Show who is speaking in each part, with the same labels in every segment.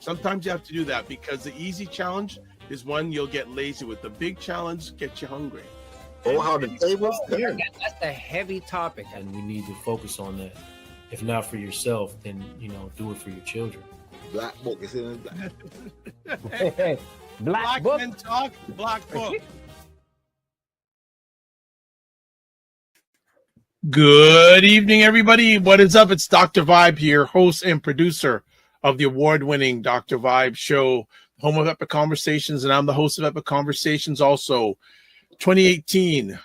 Speaker 1: Sometimes you have to do that because the easy challenge is one you'll get lazy with. The big challenge gets you hungry.
Speaker 2: Oh, how the tables turn.
Speaker 3: That's a heavy topic, and we need to focus on that. If not for yourself, then do it for your children.
Speaker 2: Black book is in
Speaker 4: Hey, Black book.
Speaker 1: Men talk, black book. Good evening, everybody. What is up? It's Dr. Vibe here, host and producer of the award-winning Dr. Vibe show, home of Epic Conversations, and I'm the host of Epic Conversations, also 2018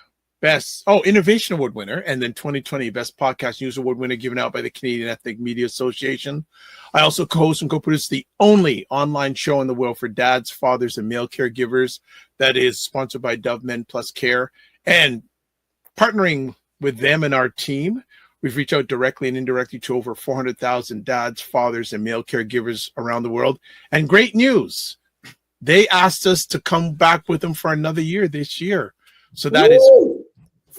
Speaker 1: Innovation Award winner, and then 2020 Best Podcast News Award winner given out by the Canadian Ethnic Media Association. I also co-host and co-produce the only online show in the world for dads, fathers, and male caregivers that is sponsored by Dove Men Plus Care. And partnering with them and our team, we've reached out directly and indirectly to over 400,000 dads, fathers, and male caregivers around the world. And great news, they asked us to come back with them for another year this year. So that is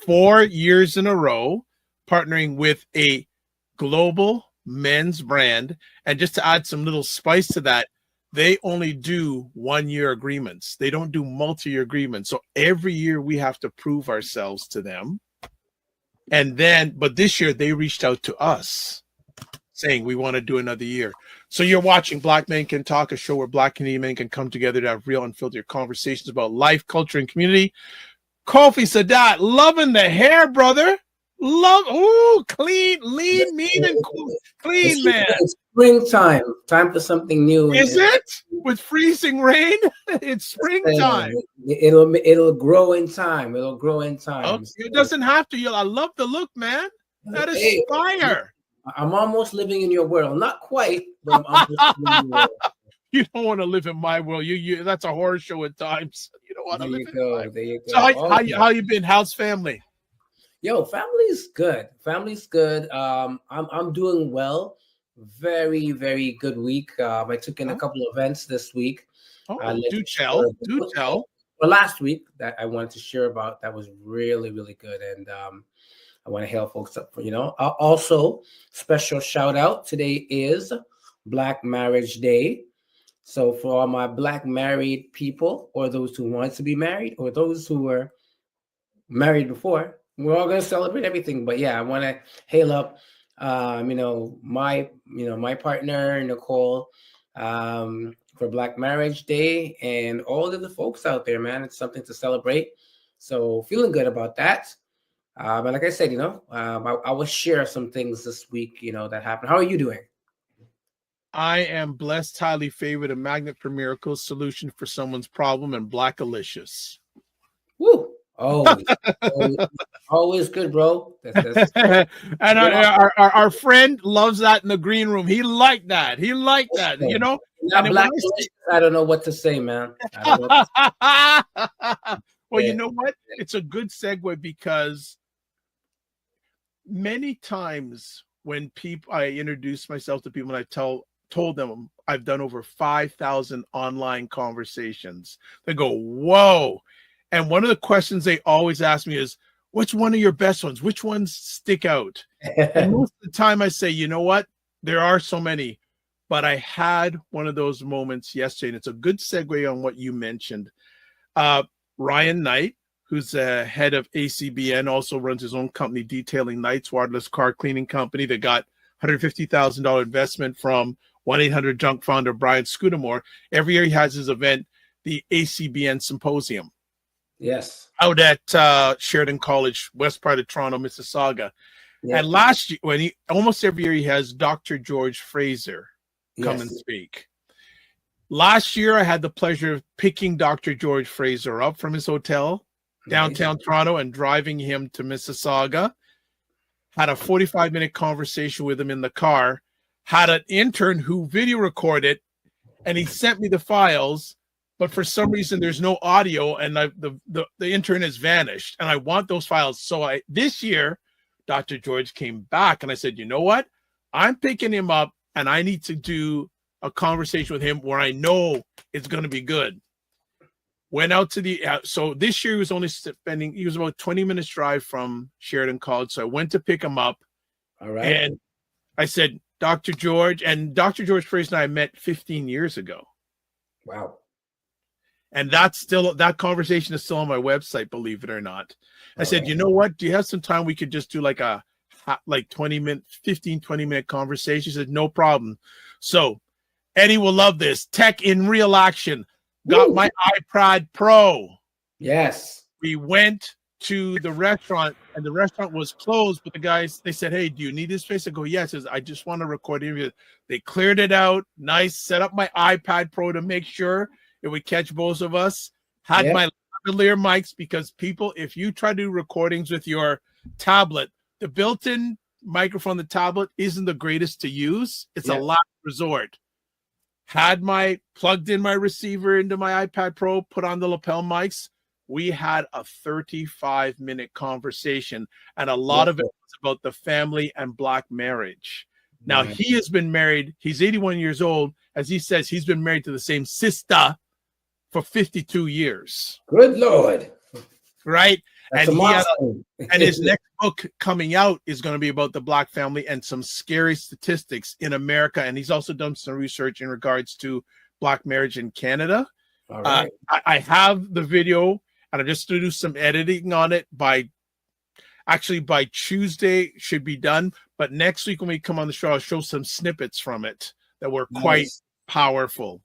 Speaker 1: 4 years in a row, partnering with a global men's brand. And just to add some little spice to that, they only do 1 year agreements. They don't do multi-year agreements. So every year we have to prove ourselves to them. And then, but this year they reached out to us saying we want to do another year. So you're watching Black Men Can Talk, a show where Black Canadian men can come together to have real unfiltered conversations about life, culture, and community. Kofi Sadat, loving the hair, brother. Clean, lean, mean, and cool. Clean, man.
Speaker 4: It's springtime. Time for something new.
Speaker 1: Is it? With freezing rain? It's springtime.
Speaker 4: It'll grow in time. It'll grow in time.
Speaker 1: Okay. It doesn't have to. I love the look, man. That is fire.
Speaker 4: I'm almost living in your world. Not quite, but I'm almost living in your world.
Speaker 1: You don't want to live in my world. You that's a horror show at times. You don't want to live in my world.
Speaker 4: There you go.
Speaker 1: So how you been? How's family?
Speaker 4: Yo, family's good. Family's good. I'm doing well. Very, very good week. I took in a couple of events this week.
Speaker 1: Do tell.
Speaker 4: Well, last week that I wanted to share about that was really, really good, and I want to hail folks up for Also, special shout out. Today is Black Marriage Day. So for all my Black married people, or those who want to be married, or those who were married before, we're all going to celebrate everything. But yeah, I want to hail up, my partner Nicole, for Black Marriage Day, and all of the folks out there, man. It's something to celebrate. So feeling good about that. But like I said, I will share some things this week, that happened. How are you doing?
Speaker 1: I am blessed, highly favored, a magnet for miracles, solution for someone's problem, and Blackalicious.
Speaker 4: Woo! Always good, bro. That's
Speaker 1: and our friend loves that in the green room. He liked that.
Speaker 4: Not Black. I don't know what to say, man.
Speaker 1: Well, you know what? It's a good segue because many times when I introduce myself to people and I told them I've done over 5,000 online conversations, they go, whoa. And one of the questions they always ask me is, which one of your best ones? Which ones stick out? And most of the time I say, you know what? There are so many, but I had one of those moments yesterday, and it's a good segue on what you mentioned. Ryan Knight, who's the head of ACBN, also runs his own company, Detailing Knights, wireless car cleaning company that got $150,000 investment from 1-800-JUNK founder Brian Scudamore. Every year he has his event, the ACBN Symposium.
Speaker 4: Yes.
Speaker 1: Out at Sheridan College, west part of Toronto, Mississauga. Yeah. And last year, almost every year he has Dr. George Fraser come and speak. Last year, I had the pleasure of picking Dr. George Fraser up from his hotel downtown Toronto and driving him to Mississauga. Had a 45-minute conversation with him in the car. Had an intern who video recorded, and he sent me the files. But for some reason, there's no audio, and the intern has vanished. And I want those files. So this year, Dr. George came back, and I said, you know what? I'm picking him up, and I need to do a conversation with him where I know it's going to be good. Went out to so this year he was about 20 minutes drive from Sheridan College. So I went to pick him up.
Speaker 4: All right.
Speaker 1: And I said, Dr. George, and Dr. George Price and I met 15 years ago.
Speaker 4: Wow.
Speaker 1: And that conversation is still on my website, believe it or not. I said,
Speaker 4: right.
Speaker 1: you know what? Do you have some time? We could just do like a 20 minute conversation. He said, no problem. So Eddie will love this. Tech in real action. Got my iPad Pro.
Speaker 4: Yes.
Speaker 1: We went to the restaurant and the restaurant was closed, but the guys, they said, hey, do you need this space? I go, yes. I just want to record it. They cleared it out. Nice. Set up my iPad Pro to make sure it would catch both of us. Had my lavalier mics, because people, if you try to do recordings with your tablet, the built-in microphone, the tablet isn't the greatest to use. It's a last resort. Had plugged in my receiver into my iPad Pro, put on the lapel mics. We had a 35-minute conversation, and a lot of it was about the family and Black marriage. Now, he has been married. He's 81 years old. As he says, he's been married to the same sister for 52 years.
Speaker 4: Good Lord.
Speaker 1: Right?
Speaker 4: That's
Speaker 1: and his next book coming out is going to be about the Black family and some scary statistics in America. And he's also done some research in regards to Black marriage in Canada.
Speaker 4: All right.
Speaker 1: I have the video, and I'm just going to do some editing on it by Tuesday should be done. But next week when we come on the show, I'll show some snippets from it that were quite powerful.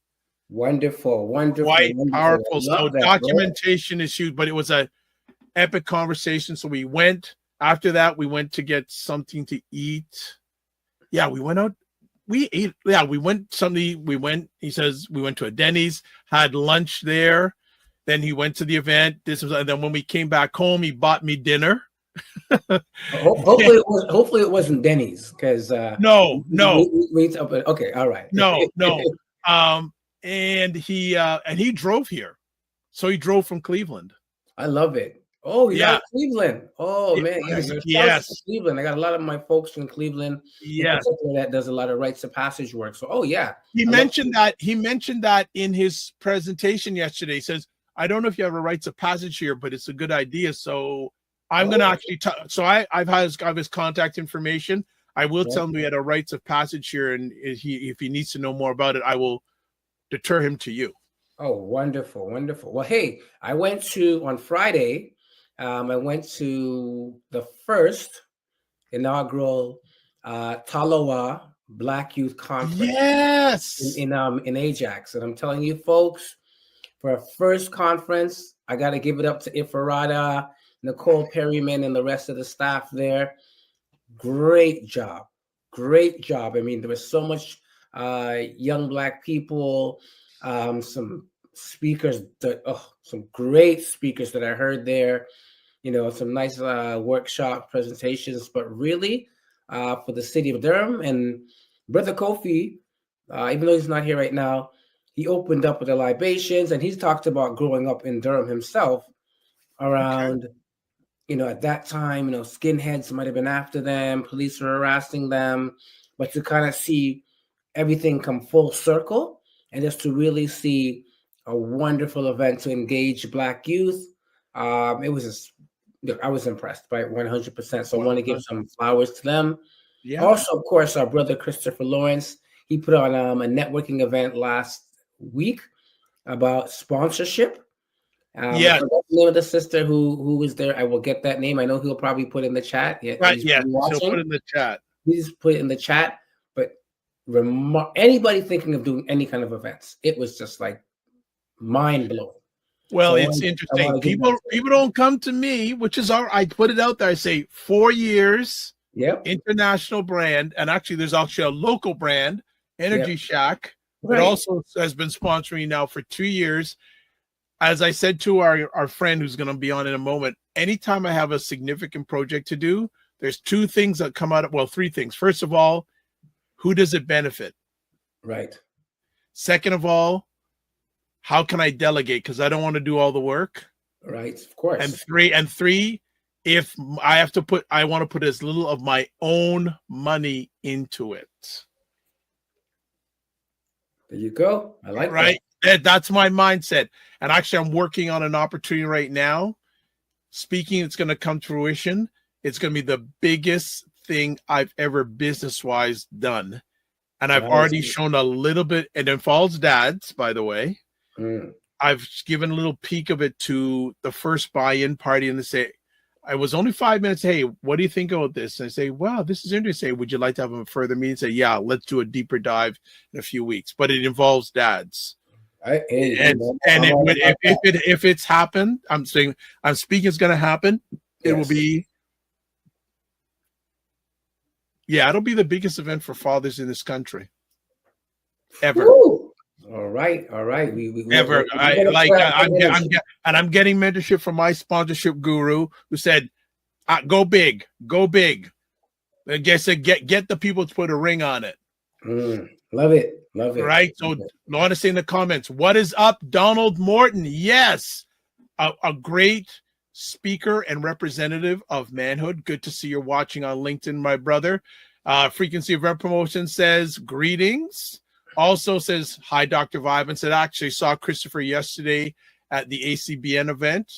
Speaker 4: Wonderful.
Speaker 1: Quite powerful. So documentation is huge, but it was a epic conversation. So we went after that. We went to get something to eat. Yeah, we went out. We ate. Yeah, we went something. We went. He says we went to a Denny's, had lunch there. Then he went to the event. And then when we came back home, he bought me dinner.
Speaker 4: Hopefully it wasn't Denny's, because
Speaker 1: no.
Speaker 4: Okay, all right.
Speaker 1: No. And he drove here, so he drove from Cleveland.
Speaker 4: I love it. Oh, yeah, Cleveland. Oh man,
Speaker 1: yes,
Speaker 4: Cleveland. I got a lot of my folks in Cleveland.
Speaker 1: Yes,
Speaker 4: that does a lot of rites of passage work. So,
Speaker 1: he mentioned that in his presentation yesterday. He says, I don't know if you have a rites of passage here, but it's a good idea. So I'm going to actually I've his contact information. I will tell him we had a rites of passage here, and if he needs to know more about it, I will deter him to you.
Speaker 4: Oh, wonderful. Well, hey, I went on Friday. I went to the first inaugural Taloa Black Youth Conference.
Speaker 1: Yes,
Speaker 4: in Ajax, and I'm telling you, folks, for a first conference, I got to give it up to Ifarada, Nicole Perryman, and the rest of the staff there. Great job. I mean, there was so much young Black people, some speakers, some great speakers that I heard there. Some nice workshop presentations, but really for the city of Durham. And Brother Kofi, even though he's not here right now, he opened up with the libations, and he's talked about growing up in Durham himself around, at that time, skinheads might have been after them, police were harassing them, but to kind of see everything come full circle and just to really see a wonderful event to engage Black youth. I was impressed by it 100%. So I want to give some flowers to them. Yeah. Also, of course, our brother Christopher Lawrence, he put on a networking event last week about sponsorship. The name of the sister who was there, I will get that name. I know he'll probably put in the chat.
Speaker 1: Right, yeah, he'll put it in the chat.
Speaker 4: Please put it in the chat. But anybody thinking of doing any kind of events, it was just like mind blowing.
Speaker 1: Well, so it's interesting. People don't come to me, which is I put it out there. I say 4 years, international brand, and actually there's actually a local brand, Energy Shack, that also has been sponsoring now for 2 years. As I said to our friend who's going to be on in a moment, anytime I have a significant project to do, there's two things that come out of, well, three things. First of all, who does it benefit?
Speaker 4: Right.
Speaker 1: Second of all, how can I delegate? Because I don't want to do all the work.
Speaker 4: Right, of course.
Speaker 1: And three, if I have to I want to put as little of my own money into it.
Speaker 4: There you go. I like
Speaker 1: that. That's my mindset. And actually, I'm working on an opportunity right now. Speaking, it's going to come to fruition. It's going to be the biggest thing I've ever business-wise done. And I've already shown a little bit. It involves dads, by the way. I've given a little peek of it to the first buy-in party, and they say, I was only 5 minutes. Hey, what do you think about this? And I say, wow, this is interesting. Would you like to have a further meeting? Say, yeah, let's do a deeper dive in a few weeks. But it involves dads. If it's happened, I'm speaking it's going to happen. It will be, it'll be the biggest event for fathers in this country ever.
Speaker 4: Woo! All right.
Speaker 1: I'm getting mentorship from my sponsorship guru who said, "Go big, go big." I guess get the people to put a ring on it.
Speaker 4: Love it.
Speaker 1: Right. So, I want to say in the comments, what is up, Donald Morton? Yes, a great speaker and representative of manhood. Good to see you're watching on LinkedIn, my brother. Frequency of Rep Promotion says greetings. Also says hi, Dr. Vibe, and said actually saw Christopher yesterday at the ACBN event.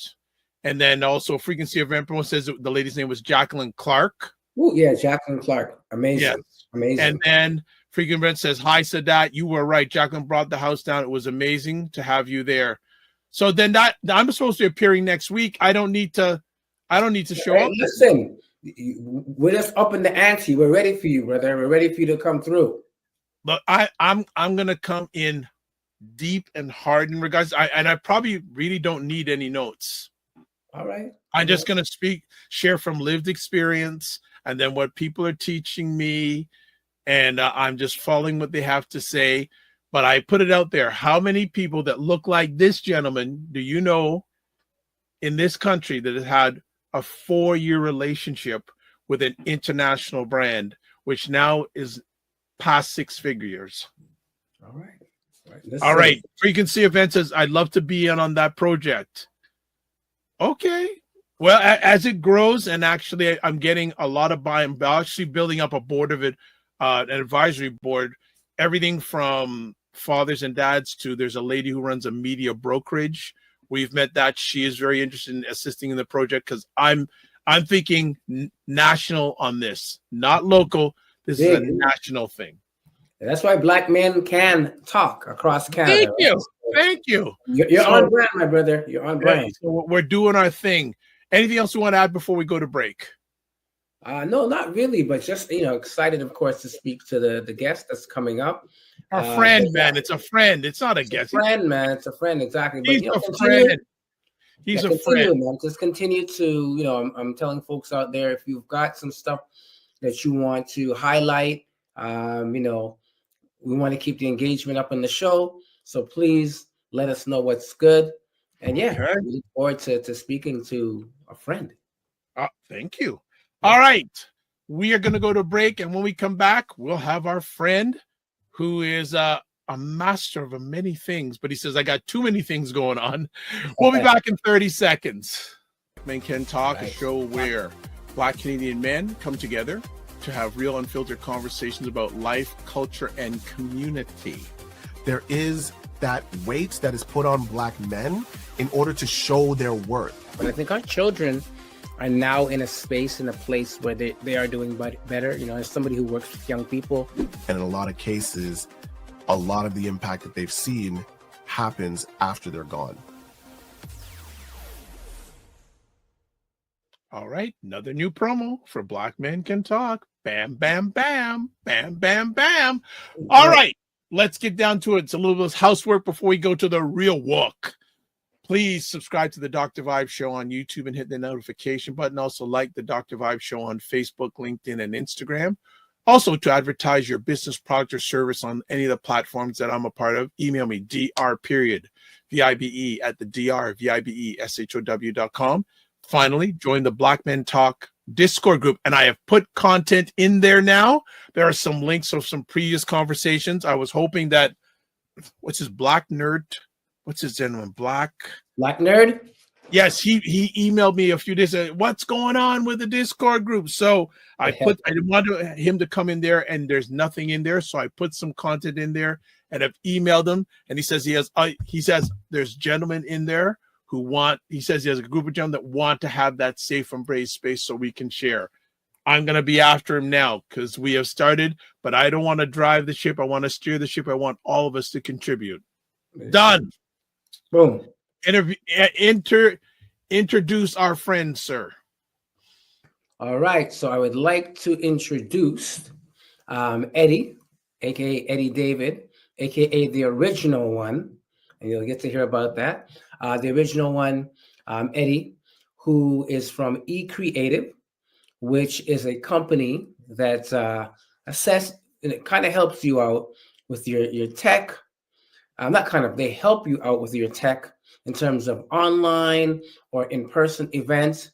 Speaker 1: And then also Frequency of Rep Promotion says the lady's name was Jacqueline Clark.
Speaker 4: Oh yeah, Jacqueline Clark. Amazing.
Speaker 1: Yes.
Speaker 4: Amazing.
Speaker 1: And then Freaking Brent says, hi, Sadat. You were right. Jacqueline brought the house down. It was amazing to have you there. So then I'm supposed to be appearing next week. I don't need to show up.
Speaker 4: Listen, we're just up in the ante. We're ready for you, brother. We're ready for you to come through.
Speaker 1: But I'm gonna come in deep and hard in regards. I probably really don't need any notes.
Speaker 4: All right.
Speaker 1: I'm just gonna share from lived experience, and then what people are teaching me, and I'm just following what they have to say. But I put it out there. How many people that look like this gentleman do you know in this country that has had a 4-year relationship with an international brand, which now is past 6 figures?
Speaker 4: All right.
Speaker 1: All right. Frequency Event says, I'd love to be in on that project. Okay. Well, as it grows, and actually I'm getting a lot of buy-in. I'm actually building up a board of it, an advisory board, everything from fathers and dads to there's a lady who runs a media brokerage. We've met that. She is very interested in assisting in the project because I'm thinking national on this, not local. This is a national thing.
Speaker 4: And that's why Black men can talk across Canada.
Speaker 1: Thank you.
Speaker 4: You're on brand, my brother. You're on brand.
Speaker 1: So we're doing our thing. Anything else you want to add before we go to break?
Speaker 4: No, not really, but just, excited, of course, to speak to the guest that's coming up.
Speaker 1: Our friend, man. It's a friend. It's not a guest.
Speaker 4: It's a friend, man. It's a friend, exactly.
Speaker 1: He's a friend. He's a friend.
Speaker 4: Man. Just continue to, I'm telling folks out there, if you've got some stuff that you want to highlight, we want to keep the engagement up in the show. So please let us know what's good. And we look forward to speaking to a friend.
Speaker 1: Thank you. All right. We are going to go to break. And when we come back, we'll have our friend who is a master of many things. But he says, I got too many things going on. We'll be back in 30 seconds. Men Can Talk, a show where Black Canadian men come together to have real unfiltered conversations about life, culture, and community.
Speaker 5: There is that weight that is put on Black men in order to show their worth.
Speaker 4: But I think our children are now in a space, in a place where they are doing better. As somebody who works with young people.
Speaker 5: And in a lot of cases, a lot of the impact that they've seen happens after they're gone.
Speaker 1: All right, another new promo for Black Men Can Talk. Bam, bam, bam, bam, bam, bam. All right, let's get down to it. It's a little bit of housework before we go to the real work. Please subscribe to the Dr. Vibe Show on YouTube and hit the notification button. Also like the Dr. Vibe Show on Facebook, LinkedIn, and Instagram. Also, to advertise your business, product, or service on any of the platforms that I'm a part of, email me, dr.vibe@thedrvibeshow.com. Finally, join the Black Men Talk Discord group, and I have put content in there now. There are some links of some previous conversations. I was hoping that, what's his Black Nerd? What's his gentleman? Black
Speaker 4: Nerd?
Speaker 1: Yes, he emailed me a few days ago. What's going on with the Discord group? So I didn't want him to come in there, and there's nothing in there. So I put some content in there, and I've emailed him, and he says there's gentlemen in there he says he has a group of gentlemen that want to have that safe embrace space so we can share. I'm going to be after him now because we have started, but I don't want to drive the ship. I want to steer the ship. I want all of us to contribute. Done.
Speaker 4: Boom.
Speaker 1: Introduce our friend, sir.
Speaker 4: All right. So I would like to introduce Eddie, aka Eddie David, aka the original one, and you'll get to hear about that. The original one, Eddie, who is from eCreative, which is a company that it kind of helps you out with your tech. They help you out with your tech in terms of online or in-person events.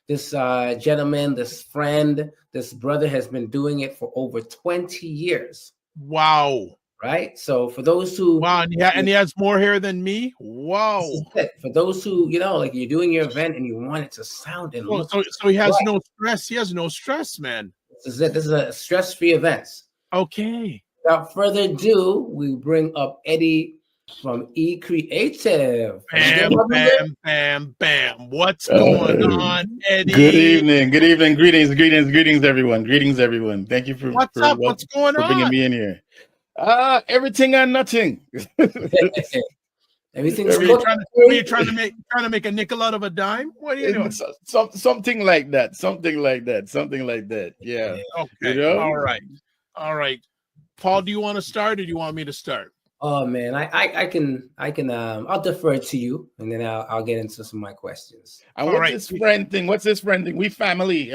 Speaker 4: This gentleman, this friend, this brother has been doing it for over 20 years.
Speaker 1: Wow.
Speaker 4: Right? So for those who...
Speaker 1: Wow, and he has more hair than me? Wow.
Speaker 4: For those who, like you're doing your event and you want it to sound and look...
Speaker 1: So he has no stress. He has no stress, man.
Speaker 4: This is it. This is a stress-free event.
Speaker 1: Okay.
Speaker 4: Without further ado, we bring up Eddie from eCreative.
Speaker 1: Bam, bam. What's going on, Eddie?
Speaker 6: Good evening. Greetings, everyone. Thank you for
Speaker 1: What's up? What's going on?
Speaker 6: Bringing me in here. Everything and nothing.
Speaker 4: Everything's
Speaker 1: are you trying to make a nickel out of a dime? What are you doing?
Speaker 6: Something like that. Yeah.
Speaker 1: Okay. All right. Paul, do you want to start or do you want me to start?
Speaker 4: Oh man, I can I'll defer to you and then I'll get into some of my questions.
Speaker 6: And what's this friend thing? We family.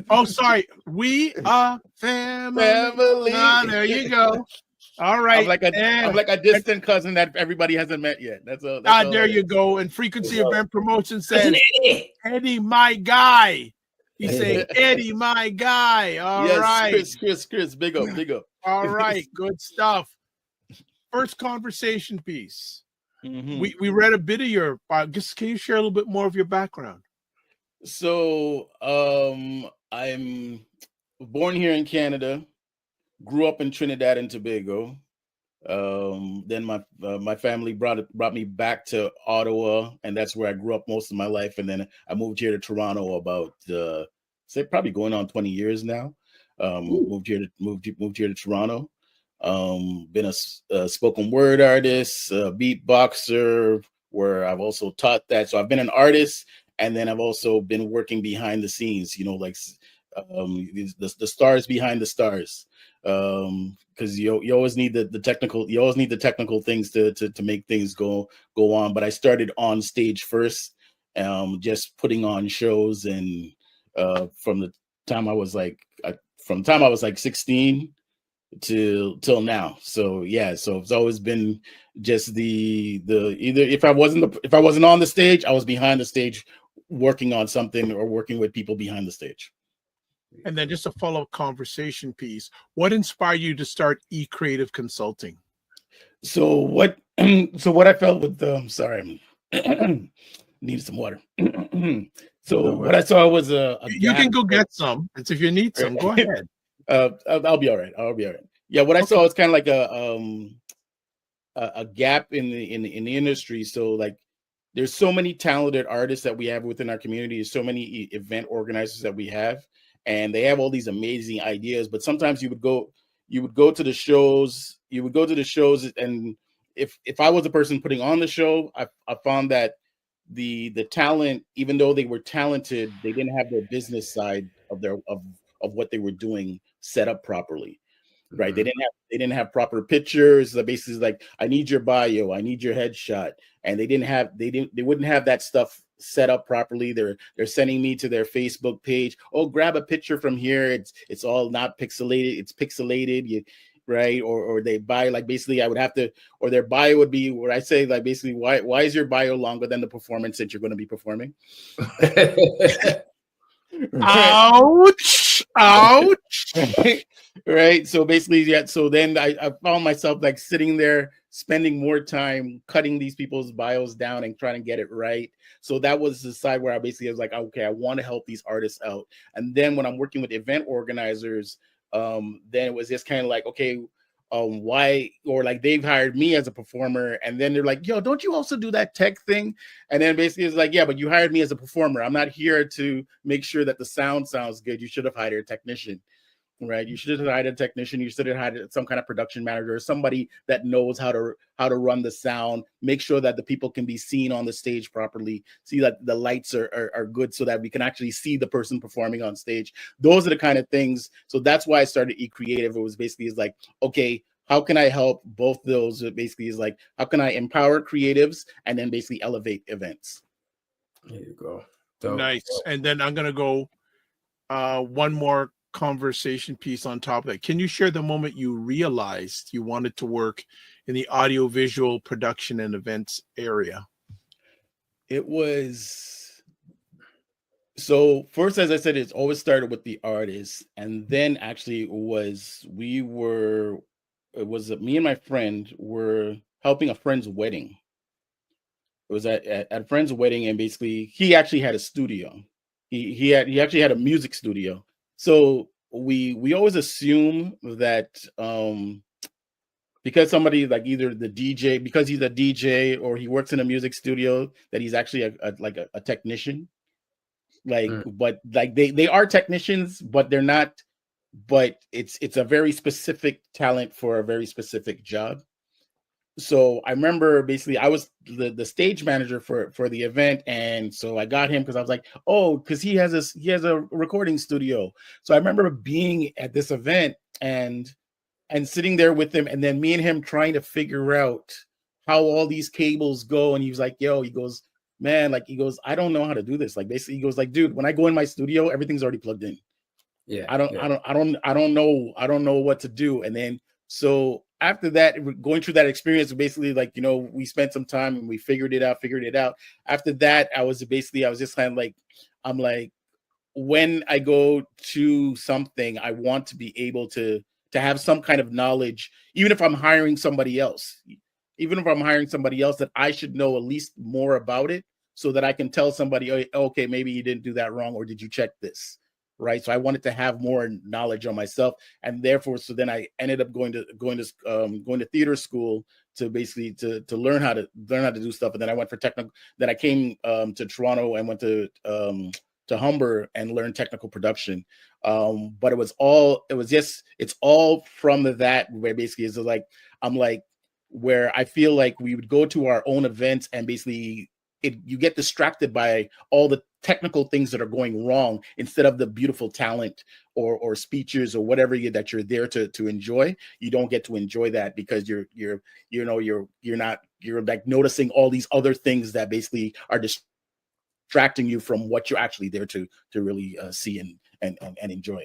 Speaker 1: Oh, sorry. We are family. Ah, there you go. All right.
Speaker 6: I'm like a distant cousin that everybody hasn't met yet. That's
Speaker 1: there you go. And Frequency Event Promotion says, Eddie, my guy. He's saying, Eddie, my guy. All right.
Speaker 6: Chris, big up.
Speaker 1: All right, good stuff. First conversation piece.
Speaker 6: Mm-hmm.
Speaker 1: We read a bit of your. Can you share a little bit more of your background?
Speaker 6: So, I'm born here in Canada, grew up in Trinidad and Tobago. Then my family brought me back to Ottawa, and that's where I grew up most of my life. And then I moved here to Toronto about probably going on 20 years now. Moved here to Toronto. Been a spoken word artist, a beatboxer, where I've also taught that. So I've been an artist, and then I've also been working behind the scenes, like the stars behind the stars. Because you always need the technical things to make things go on. But I started on stage first, just putting on shows, and from the time I was like 16 till now. So yeah, so it's always been just the either if I wasn't on the stage, I was behind the stage working on something or working with people behind the stage.
Speaker 1: And then just a follow-up conversation piece. What inspired you to start eCreative Consulting?
Speaker 6: So what I felt with sorry, I'm needed some water. So what I saw was
Speaker 1: you can go get some. It's if you need some, go ahead.
Speaker 6: I'll be all right. Yeah, what I saw was kind of like a gap in the industry. So like, there's so many talented artists that we have within our community. There's so many event organizers that we have, and they have all these amazing ideas. But sometimes you would go to the shows. And if I was the person putting on the show, I found that the talent, even though they were talented, they didn't have their business side of what they were doing set up properly, right?
Speaker 4: Mm-hmm.
Speaker 6: They didn't have proper pictures. The basically like, I need your bio, I need your headshot, and they wouldn't have that stuff set up properly. They're sending me to their Facebook page. Oh, grab a picture from here. It's all not pixelated. It's pixelated. Right? Or they buy, like, basically I would have to, or their bio would be where I say, like, basically, why is your bio longer than the performance that you're going to be performing?
Speaker 1: Ouch.
Speaker 6: Right. So basically, yeah. So then I found myself like sitting there, spending more time cutting these people's bios down and trying to get it right. So that was the side where I was like, okay, I want to help these artists out. And then when I'm working with event organizers, then it was just kind of like, okay, why, or like they've hired me as a performer, and then they're like, yo, don't you also do that tech thing? And then basically it's like, yeah, but you hired me as a performer. I'm not here to make sure that the sound sounds good. You should have hired a technician. Right, you should have hired a technician. You should have had some kind of production manager, or somebody that knows how to run the sound, make sure that the people can be seen on the stage properly, see that the lights are good, so that we can actually see the person performing on stage. Those are the kind of things. So that's why I started eCreative. It was basically is like, okay, how can I help both those? It basically is like, how can I empower creatives and then basically elevate events?
Speaker 4: There you go.
Speaker 1: Nice. And then I'm gonna go one more conversation piece on top of that. Can you share the moment you realized you wanted to work in the audio visual production and events area?
Speaker 6: It was, so first, as I said, it's always started with the artist, and then actually it was me and my friend were helping a friend's wedding. It was at a friend's wedding, and basically he actually had a studio. He actually had a music studio. So we always assume that because somebody like either the DJ, because he's a DJ or he works in a music studio, that he's actually a technician. Like, but like they are technicians, but they're not. But it's a very specific talent for a very specific job. So I remember basically I was the stage manager for the event, and so I got him because I was like, oh, because he has a recording studio. So I remember being at this event and sitting there with him, and then me and him trying to figure out how all these cables go. And he was like, yo, he goes, man, like he goes, I don't know how to do this. Like basically he goes like, dude, when I go in my studio, everything's already plugged in.
Speaker 4: Yeah.
Speaker 6: I don't know what to do. And then so after that, going through that experience, basically like, you know, we spent some time and we figured it out. After that, I was just kind of like, I'm like, when I go to something, I want to be able to have some kind of knowledge, even if I'm hiring somebody else, that I should know at least more about it, so that I can tell somebody, oh, okay, maybe you didn't do that wrong, or did you check this? Right. So I wanted to have more knowledge on myself. And therefore, so then I ended up going to theater school to basically to learn how to do stuff. And then I went for technical. Then I came to Toronto and went to Humber and learned technical production. But it's all from that, where basically is like, I'm like, where I feel like we would go to our own events and basically you get distracted by all the technical things that are going wrong instead of the beautiful talent or speeches or whatever that you're there to enjoy. You don't get to enjoy that because you're like noticing all these other things that basically are distracting you from what you're actually there to really see and enjoy.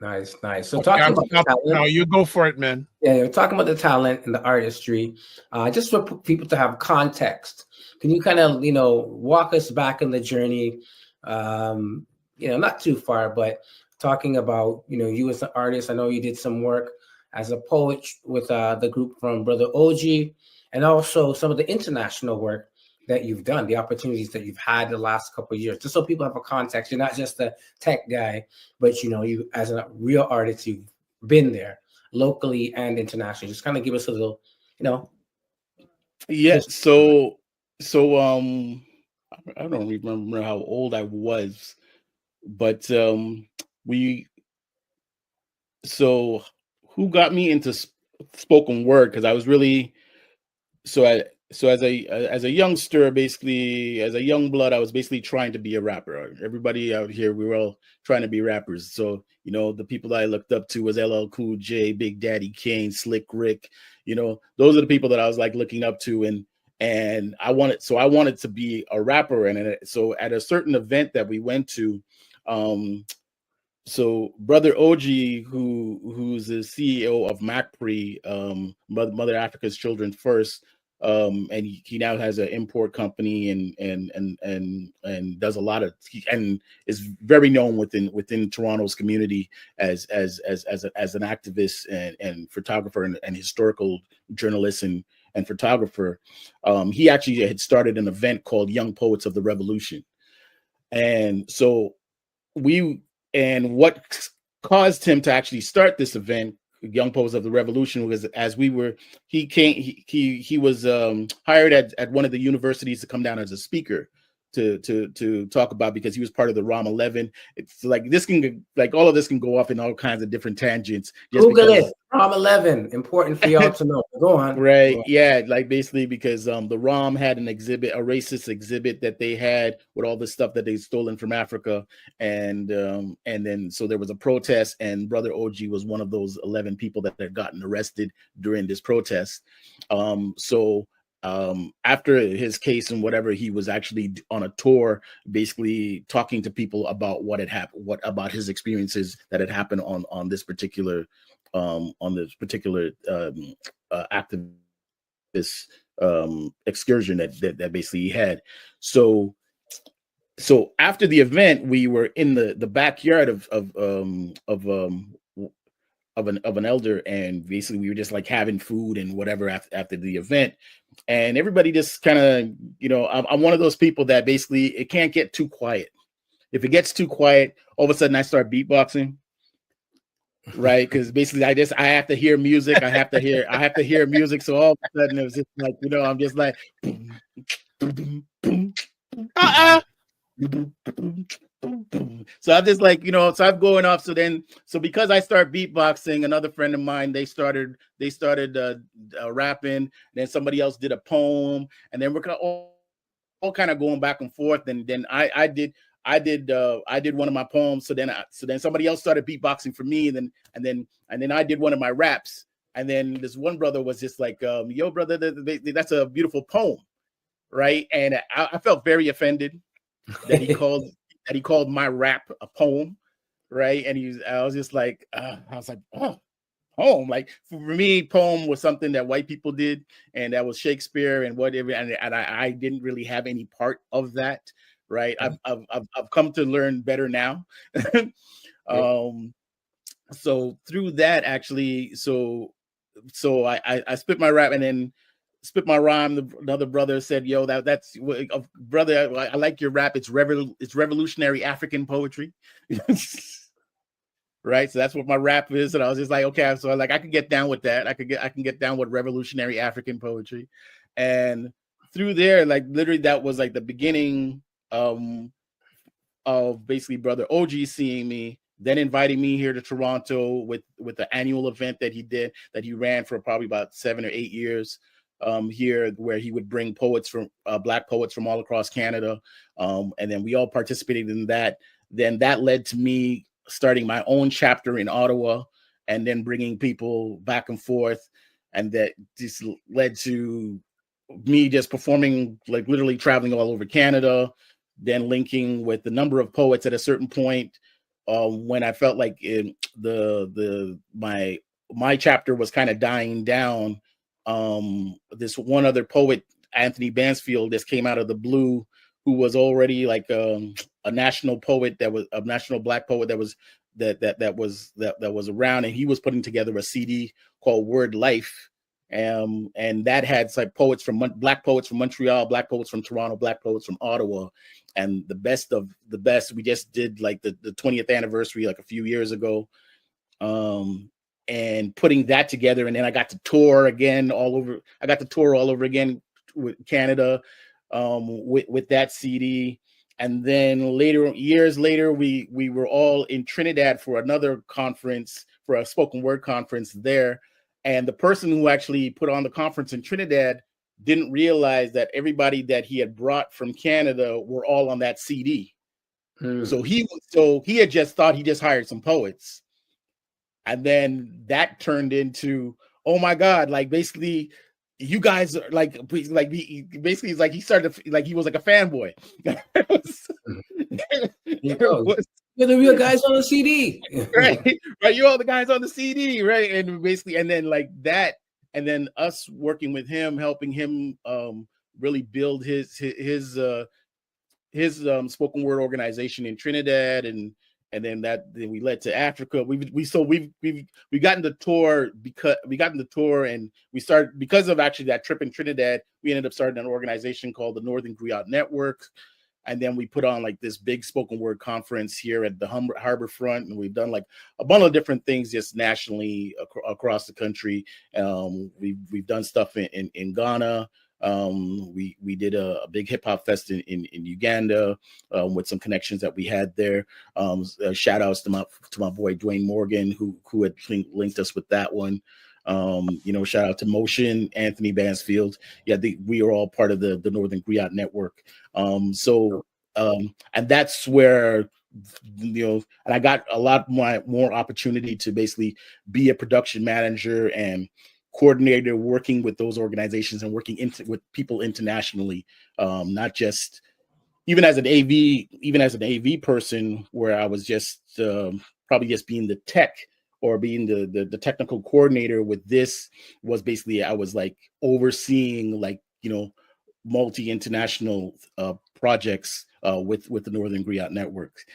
Speaker 4: Nice. So talking about the talent,
Speaker 1: no, you go for it, man.
Speaker 4: Yeah, we're talking about the talent and the artistry. Just for people to have context, can you kind of, walk us back in the journey? Not too far, but talking about, you as an artist. I know you did some work as a poet with the group from Brother OG, and also some of the international work that you've done, the opportunities that you've had the last couple of years, just so people have a context. You're not just a tech guy, but you as a real artist, you've been there locally and internationally. Just kind of give us a little,
Speaker 6: Yeah. So I don't remember how old I was, but who got me into spoken word? Because I was really as a youngster, basically as a young blood, I was basically trying to be a rapper. Everybody out here, we were all trying to be rappers. So the people that I looked up to was LL Cool J, Big Daddy Kane, Slick Rick. Those are the people that I was like looking up to, and I wanted to be a rapper. And so at a certain event that we went to, so Brother OG, who's the CEO of MacPre, Mother Africa's Children First, and he now has an import company and does a lot of, and is very known within Toronto's community as an activist and photographer and historical journalist and photographer. He actually had started an event called Young Poets of the Revolution, and so what caused him to actually start this event Young Poets of the Revolution, was as we were, he was hired at one of the universities to come down as a speaker to talk about, because he was part of the ROM 11. It's like this can, like all of this can go off in all kinds of different tangents.
Speaker 4: Google it. ROM 11, important for y'all to know. Go on.
Speaker 6: Right.
Speaker 4: Go on.
Speaker 6: Yeah. Like basically because the ROM had an exhibit, a racist exhibit that they had with all the stuff that they stolen from Africa. And then so there was a protest, and Brother OG was one of those 11 people that had gotten arrested during this protest. After his case and whatever, he was actually on a tour, basically talking to people about what had happened, about his experiences that had happened on this particular activist excursion that basically he had. So after the event, we were in the backyard of an elder, and basically we were just like having food and whatever after the event, and everybody just kind of, I'm one of those people that basically it can't get too quiet. If it gets too quiet, all of a sudden I start beatboxing, right? Because basically I have to hear music. I have to hear music. So all of a sudden it was just like, I'm just like so I'm just like, so I'm going off. So because I start beatboxing, another friend of mine, they started rapping. Then somebody else did a poem, and then we're kind of all kind of going back and forth. And then I did one of my poems. So then somebody else started beatboxing for me, and then I did one of my raps. And then this one brother was just like, yo, brother, that's a beautiful poem, right? And I felt very offended that he called my rap a poem, right? And I was just like, oh, poem. Like for me, poem was something that white people did, and that was Shakespeare and whatever. And I didn't really have any part of that, right? I've come to learn better now. So through that, actually, so I spit my rap, and then spit my rhyme. Another brother said, yo, that's brother, I like your rap. It's revolutionary African poetry. Right. So that's what my rap is. And I was just like, okay, so like I can get down with that. I can get down with revolutionary African poetry. And through there, like literally that was like the beginning of basically Brother OG seeing me, then inviting me here to Toronto with the annual event that he ran for probably about 7 or 8 years. Here, where he would bring poets from Black poets from all across Canada, and then we all participated in that. Then that led to me starting my own chapter in Ottawa, and then bringing people back and forth, and that just led to me just performing, like literally traveling all over Canada, then linking with the number of poets at a certain point, when I felt like my chapter was kind of dying down. This one other poet, Anthony Bansfield, just came out of the blue, who was already like a national poet, that was a national Black poet that was around, and he was putting together a CD called Word Life, and that had like poets from Black poets from Montreal, Black poets from Toronto, Black poets from Ottawa, and the best of the best. We just did like the 20th anniversary like a few years ago. And putting that together, and then I got to tour all over again with Canada, with that CD. And then years later, we were all in Trinidad for another conference, for a spoken word conference there. And the person who actually put on the conference in Trinidad didn't realize that everybody that he had brought from Canada were all on that CD. So he had just thought he just hired some poets. And then that turned into, oh my God, like basically you guys are like basically it's like he started like he was like a fanboy.
Speaker 4: You're the real guys on the CD.
Speaker 6: right. You're all the guys on the CD, right? And basically, and then like that, and then us working with him, helping him really build his spoken word organization in Trinidad, and then we led to Africa. We've gotten the tour, and we started, because of actually that trip in Trinidad, we ended up starting an organization called the Northern Griot Network. And then we put on like this big spoken word conference here at the Harbor Front, and we've done like a bundle of different things just nationally across the country. We've done stuff in Ghana. We did a big hip hop fest in Uganda with some connections that we had there. Shout outs to my boy Dwayne Morgan who had linked us with that one. Shout out to Motion, Anthony Bansfield. Yeah, we are all part of the Northern Griot Network. And that's where, and I got a lot more opportunity to basically be a production manager and coordinator, working with those organizations and working with people internationally, not just even as an AV person, where I was just probably just being the tech or being the technical coordinator. With this was basically I was like overseeing multi-international projects with the Northern Griot Network.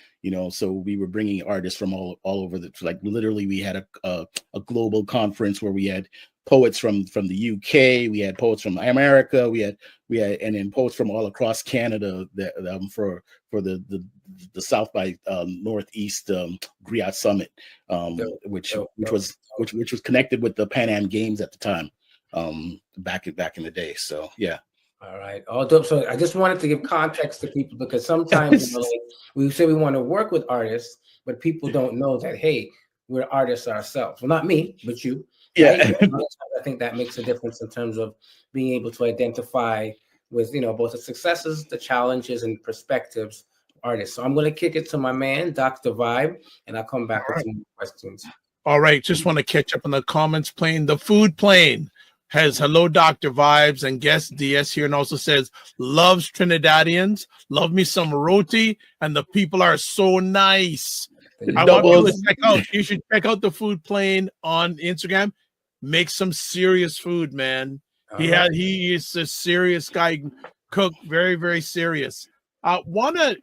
Speaker 6: So we were bringing artists from all over literally we had a global conference where we had poets from the UK, we had poets from America, we had and then poets from all across Canada for the South by Northeast Griot Summit, which was connected with the Pan Am Games at the time, back in the day. So yeah.
Speaker 4: All right. All dope. So I just wanted to give context to people, because sometimes we say we want to work with artists, but people don't know that, hey, we're artists ourselves. Well, not me, but you.
Speaker 6: Yeah.
Speaker 4: Right? I think that makes a difference in terms of being able to identify with, both the successes, the challenges, and perspectives of artists. So I'm going to kick it to my man, Dr. Vibe, and I'll come back with some more questions.
Speaker 1: All right. Just want to catch up on the comments plane. The food plane has hello Dr. Vibes and guest DS here, and also says loves Trinidadians, love me some roti, and the people are so nice. I want you to check out. You should check out the food plane on Instagram. Make some serious food, man. He is a serious guy, cook, very, very serious. I'll do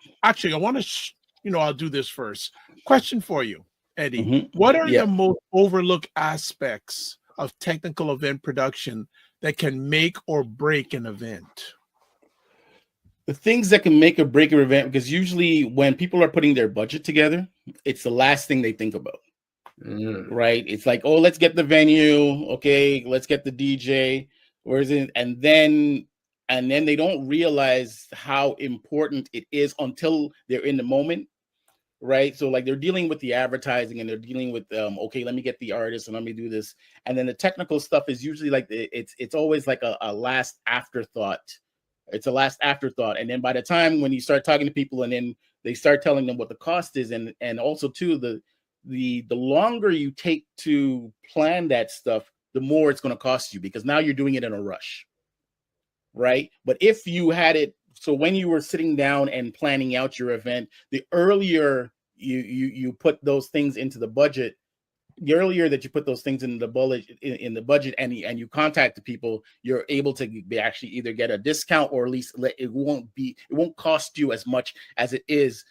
Speaker 1: this first. Question for you, Eddie.
Speaker 6: Mm-hmm.
Speaker 1: What are the most overlooked aspects of technical event production that can make or break an event?
Speaker 6: The things that can make or break an event, because usually when people are putting their budget together, it's the last thing they think about. Right? It's like, oh, let's get the venue, okay, let's get the DJ, and then they don't realize how important it is until they're in the moment. Right. So like they're dealing with the advertising and they're dealing with okay, let me get the artist and let me do this. And then the technical stuff is usually like it's always like a last afterthought. It's a last afterthought. And then by the time when you start talking to people and then they start telling them what the cost is, and also too the longer you take to plan that stuff, the more it's going to cost you, because now you're doing it in a rush. Right. But if you had it, so when you were sitting down and planning out your event, the earlier you put those things into the budget, the earlier that you put those things in the budget and you contact the people, you're able to actually either get a discount, or at least it won't cost you as much as it is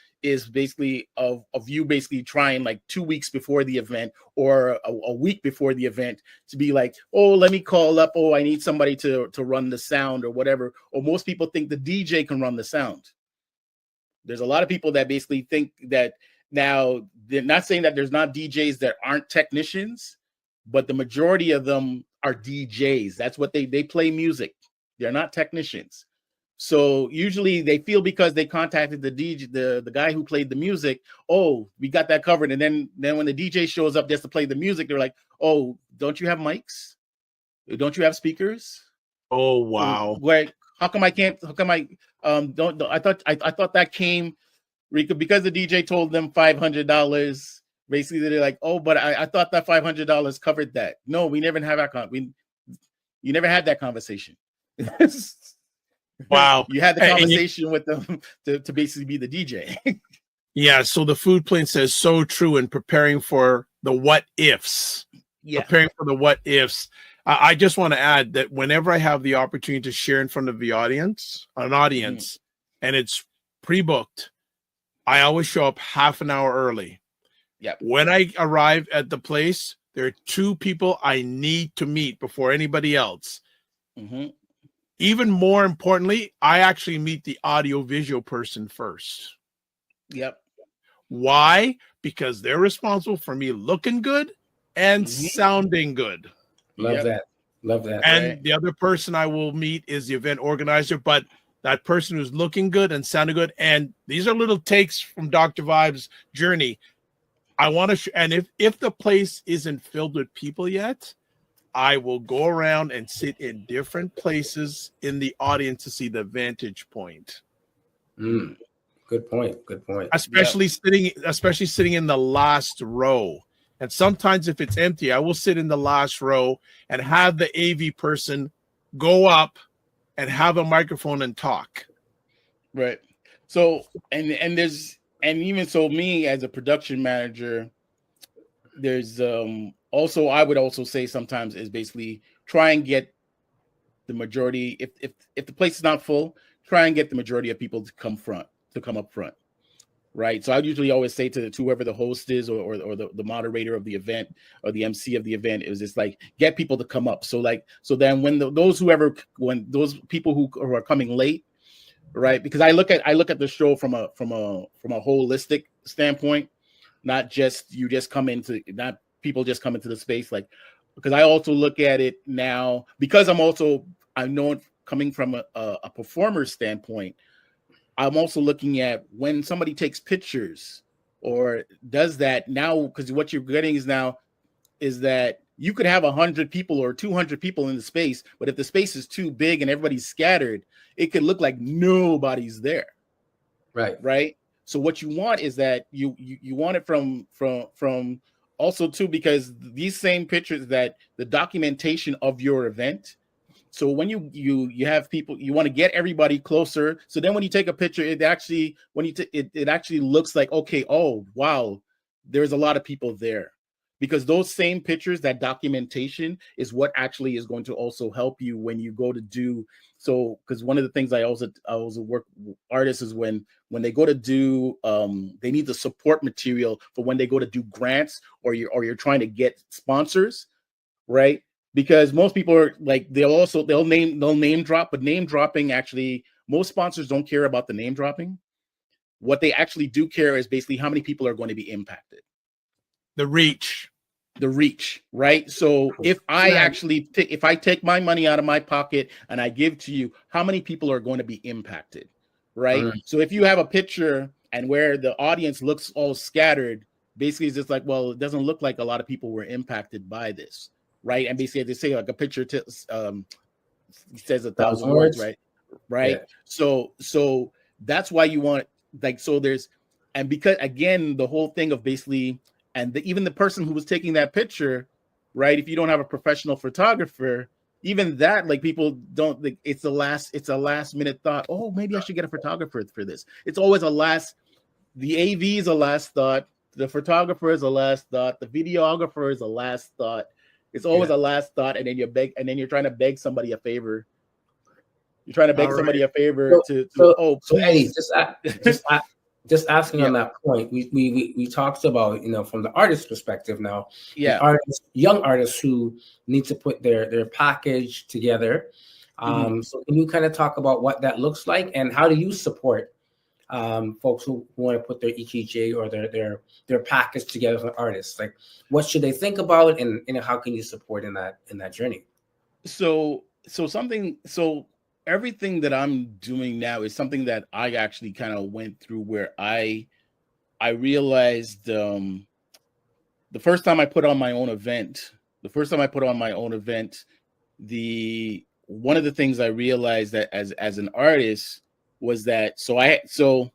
Speaker 6: basically of you basically trying like 2 weeks before the event or a week before the event to be like, oh, let me call up, oh, I need somebody to run the sound or whatever. Or most people think the DJ can run the sound. There's a lot of people that basically think that. Now, they're not saying that there's not DJs that aren't technicians, but the majority of them are DJs. That's what they play music. They're not technicians. So usually they feel because they contacted the DJ, the guy who played the music, oh, we got that covered. And then when the DJ shows up just to play the music, they're like, oh, don't you have mics? Don't you have speakers?
Speaker 1: Oh, wow.
Speaker 6: Like, how come I can't? How come I don't? I thought that came because the DJ told them $500. Basically, they're like, oh, but I thought that $500 covered that. No, we never have that. You never had that conversation.
Speaker 1: Wow.
Speaker 6: You had the conversation with them to basically be the DJ.
Speaker 1: Yeah. So the food plane says so true in preparing for the what ifs. Yeah. Preparing for the what ifs. I just want to add that whenever I have the opportunity to share in front of an audience, and it's pre-booked, I always show up half an hour early.
Speaker 6: Yep.
Speaker 1: When I arrive at the place, there are two people I need to meet before anybody else.
Speaker 6: Mm-hmm.
Speaker 1: even more importantly, I actually meet the audio visual person first.
Speaker 6: Yep.
Speaker 1: Why? Because they're responsible for me looking good and sounding good.
Speaker 4: Love that. Love that.
Speaker 1: And the other person I will meet is the event organizer, but that person who's looking good and sounding good. And these are little takes from Dr. Vibe's journey. I want to, and if the place isn't filled with people yet, I will go around and sit in different places in the audience to see the vantage point.
Speaker 4: Good point. Good point.
Speaker 1: Especially sitting in the last row. And sometimes if it's empty, I will sit in the last row and have the AV person go up and have a microphone and talk.
Speaker 6: Right. So and even so, me as a production manager, there's also, I would also say sometimes is basically try and get the majority, if the place is not full, try and get the majority of people to come up front. Right. So I usually always say to whoever the host is or the moderator of the event or the MC of the event, is just like, get people to come up. So then when those people who are coming late, right? Because I look at the show from a holistic standpoint, not just people just come into the space, like, because I also look at it now, because I know it coming from a performer standpoint. I'm also looking at when somebody takes pictures or does that now, because what you're getting is that you could have 100 people or 200 people in the space, but if the space is too big and everybody's scattered, it could look like nobody's there. Right. So what you want is that you want it from also too, because these same pictures, that the documentation of your event. So when you have people, you want to get everybody closer. So then when you take a picture, it actually looks like, okay, oh wow, there's a lot of people there, because those same pictures, that documentation is what actually is going to also help you when you go to do so. Because one of the things I also work with artists is when they go to do they need the support material for when they go to do grants or you're trying to get sponsors, right? Because most people are like, they'll name drop, but name dropping, actually, most sponsors don't care about the name dropping. What they actually do care is basically how many people are going to be impacted. The reach, right? So if I take my money out of my pocket and I give to you, how many people are going to be impacted, right? So if you have a picture and where the audience looks all scattered, basically it's just like, well, it doesn't look like a lot of people were impacted by this. Right. And basically they say like a picture says 1,000 words, right? Yeah. So that's why you want, like, so there's, and because again, the whole thing of basically, and even the person who was taking that picture, right? If you don't have a professional photographer, even that, like, people don't think it's a last minute thought. Oh, maybe I should get a photographer for this. It's always the AV is a last thought. The photographer is a last thought. The videographer is a last thought. It's always a last thought, and then you're trying to beg somebody a favor. You're trying to beg somebody a favor
Speaker 4: so Eddie, just asking on that point. We talked about, from the artist perspective now. Yeah, young artists who need to put their package together. So can you kind of talk about what that looks like, and how do you support folks who want to put their EQJ or their package together for artists? Like, what should they think about, and how can you support in that journey?
Speaker 6: So everything that I'm doing now is something that I actually kind of went through, where I realized the first time I put on my own event, one of the things I realized that as an artist was that, so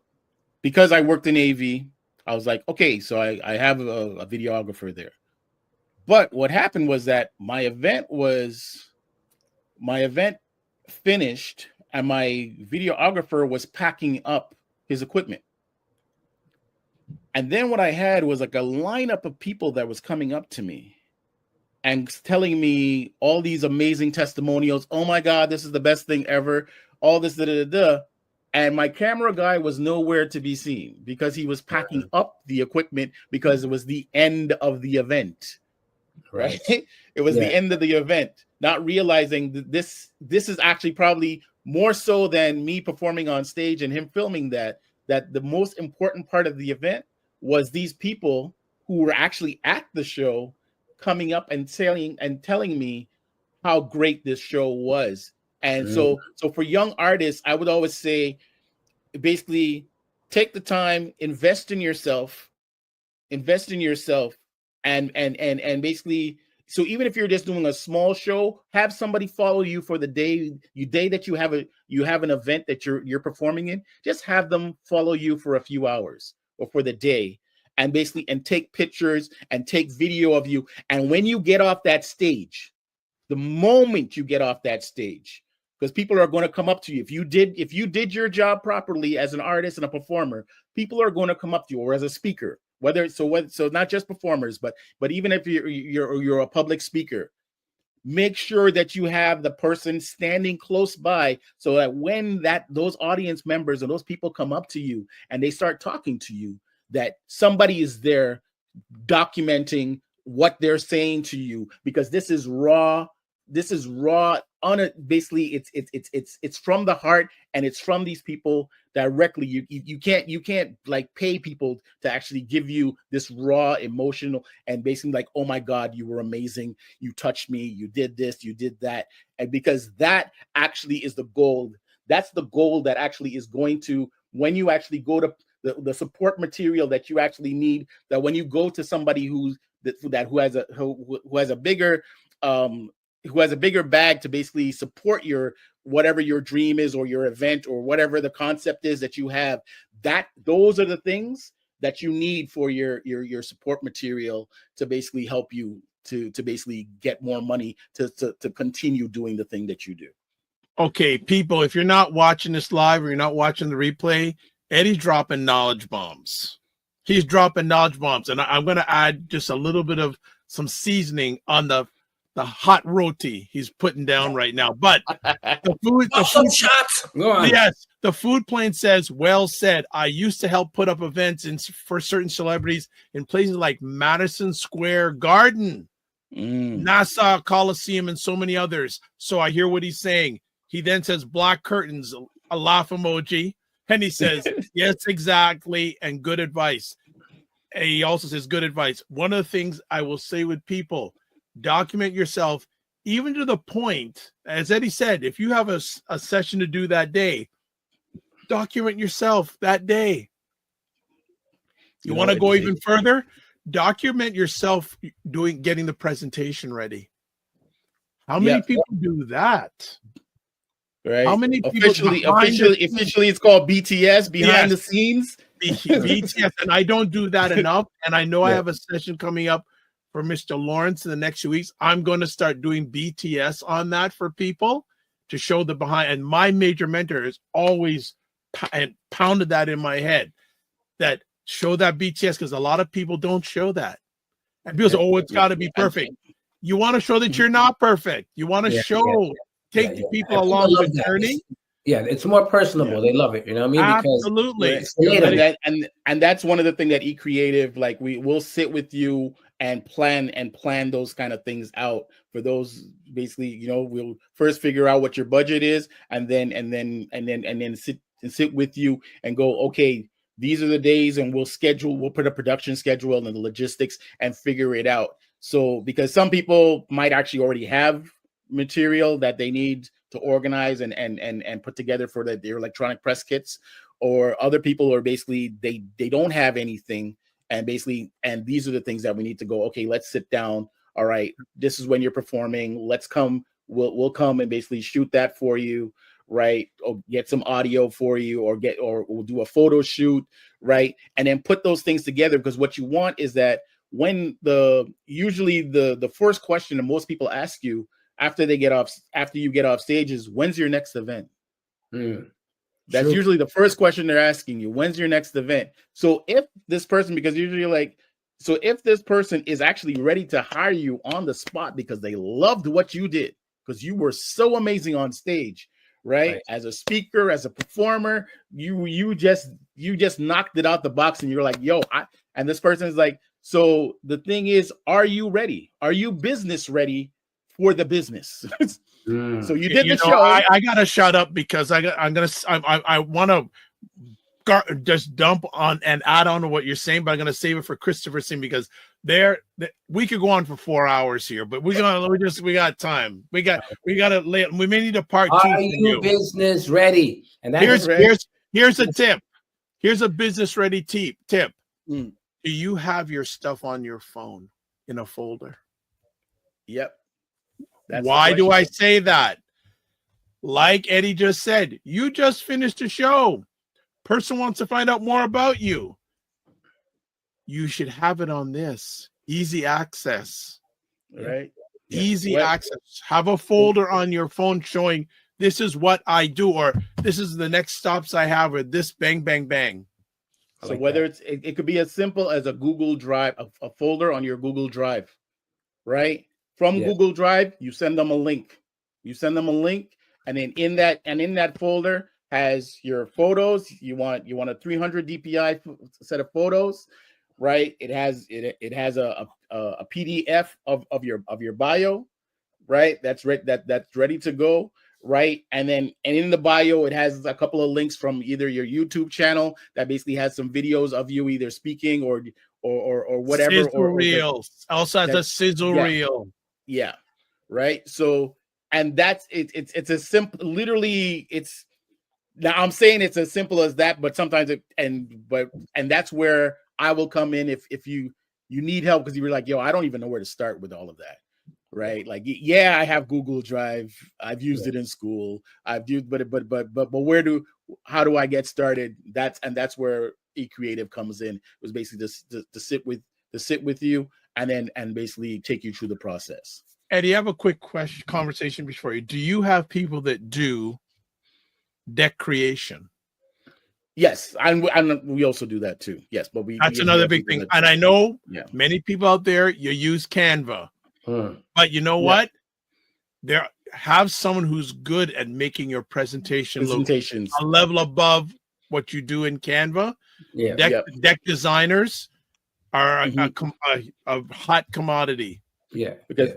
Speaker 6: because I worked in AV, I was like, okay, so I have a videographer there. But what happened was that my event finished and my videographer was packing up his equipment. And then what I had was like a lineup of people that was coming up to me and telling me all these amazing testimonials. Oh my God, this is the best thing ever. All this, And my camera guy was nowhere to be seen because he was packing up the equipment because it was the end of the event. Right? It was the end of the event. not realizing that this is actually probably more so than me performing on stage and him filming that the most important part of the event was these people who were actually at the show coming up and telling me how great this show was. And so for young artists, I would always say, basically, take the time, invest in yourself, and basically, so even if you're just doing a small show, have somebody follow you for the day that you have an event that you're performing in. Just have them follow you for a few hours or for the day, and basically take pictures and take video of you. And when you get off that stage, the moment you get off that stage, because people are going to come up to you. If you did your job properly as an artist and a performer, people are going to come up to you, or as a speaker, so not just performers, but even if you're a public speaker, make sure that you have the person standing close by, so that when those audience members or those people come up to you and they start talking to you, that somebody is there documenting what they're saying to you, because this is raw. Basically, it's from the heart, and it's from these people directly. You can't like pay people to actually give you this raw emotional and basically like, oh my God, you were amazing, you touched me, you did this, you did that. And because that actually is the gold. That's the gold that actually is going to, when you actually go to the support material that you actually need, that when you go to somebody who has a bigger bag to basically support whatever your dream is, or your event, or whatever the concept is that you have, those are the things that you need for your support material to basically help you to basically get more money to continue doing the thing that you do.
Speaker 1: Okay, people, if you're not watching this live or you're not watching the replay, Eddie's dropping knowledge bombs. He's dropping knowledge bombs, and I'm going to add just a little bit of some seasoning on the hot roti he's putting down right now. But the food
Speaker 4: shots. Go on.
Speaker 1: Yes, the food plane says, well said. I used to help put up events for certain celebrities in places like Madison Square Garden, Nassau Coliseum, and so many others. So I hear what he's saying. He then says black curtains, a laugh emoji. And he says, yes, exactly, and good advice. And he also says good advice. One of the things I will say with people, document yourself, even to the point, as Eddie said, if you have a session to do that day, document yourself that day. You want to go even further? Document yourself getting the presentation ready. How many people do that?
Speaker 6: Right.
Speaker 1: How many people
Speaker 6: officially it's called BTS, behind the scenes?
Speaker 1: BTS, and I don't do that enough. And I know I have a session coming up for Mr. Lawrence in the next few weeks. I'm going to start doing BTS on that for people to show the behind. And my major mentor has always pounded that in my head, that show that BTS, because a lot of people don't show that. And people say, oh, it's got to be perfect. You want to show that you're not perfect. You want to take the people along the journey.
Speaker 4: It's more personable. They love it. You know what I mean?
Speaker 1: Absolutely.
Speaker 6: And that's one of the things that eCreative, like, we will sit with you and plan those kind of things out for those. Basically, we'll first figure out what your budget is, and then sit with you and go, okay, these are the days, and we'll put a production schedule and the logistics and figure it out. So, because some people might actually already have material that they need to organize and put together for their electronic press kits, or other people are basically they don't have anything, and these are the things that we need to go, okay, let's sit down. All right, this is when you're performing. Let's come. We'll come and basically shoot that for you, right? Or get some audio for you, or we'll do a photo shoot, right? And then put those things together, because what you want is that when usually the first question that most people ask you after you get off stage is, when's your next event? That's usually the first question they're asking you. When's your next event? So if this person, because usually if this person is actually ready to hire you on the spot because they loved what you did, because you were so amazing on stage, right? As a speaker, as a performer, you just knocked it out the box, and you're like, yo, and this person is like, so the thing is, are you ready? Are you business ready for the business. So you did the
Speaker 1: know,
Speaker 6: show.
Speaker 1: I gotta shut up because I want to just dump on and add on to what you're saying, but I'm gonna save it for Christopher Singh because we could go on for 4 hours here, but we got time. We gotta lay. We may need a part 2.
Speaker 4: Are you business ready? And
Speaker 1: here's a tip. Here's a business ready tip.
Speaker 6: Mm.
Speaker 1: Do you have your stuff on your phone in a folder?
Speaker 6: Yep.
Speaker 1: Why do I say that? Like Eddie just said, you just finished a show. Person wants to find out more about you. You should have it on this. Easy access.
Speaker 6: Right?
Speaker 1: Easy access. Have a folder on your phone showing this is what I do, or this is the next stops I have, or this bang, bang, bang.
Speaker 6: So whether it could be as simple as a Google Drive, a folder on your Google Drive, right? From Google Drive, you send them a link. And then in that folder has your photos. You want a 300 DPI set of photos, right? It has a PDF of your bio, right? That's ready to go, right? And in the bio, it has a couple of links from either your YouTube channel that basically has some videos of you either speaking or whatever.
Speaker 1: Sizzle reel. Also has a sizzle reel.
Speaker 6: Yeah. Right. So, and that's it's a simple, literally now I'm saying it's as simple as that, but sometimes and that's where I will come in if you need help because you're like, yo, I don't even know where to start with all of that. Right. Like, yeah, I have Google Drive. I've used it in school. I've used, but how do I get started? That's where eCreative comes in. It was basically to sit with you and basically take you through the process.
Speaker 1: Eddie, I have a quick conversation before you. Do you have people that do deck creation?
Speaker 6: Yes, and we also do that too. Yes, but
Speaker 1: that's another big thing. And I know many people out there, you use Canva. But you know what? There have someone who's good at making your presentations look a level above what you do in Canva. Deck designers are a hot commodity.
Speaker 6: Because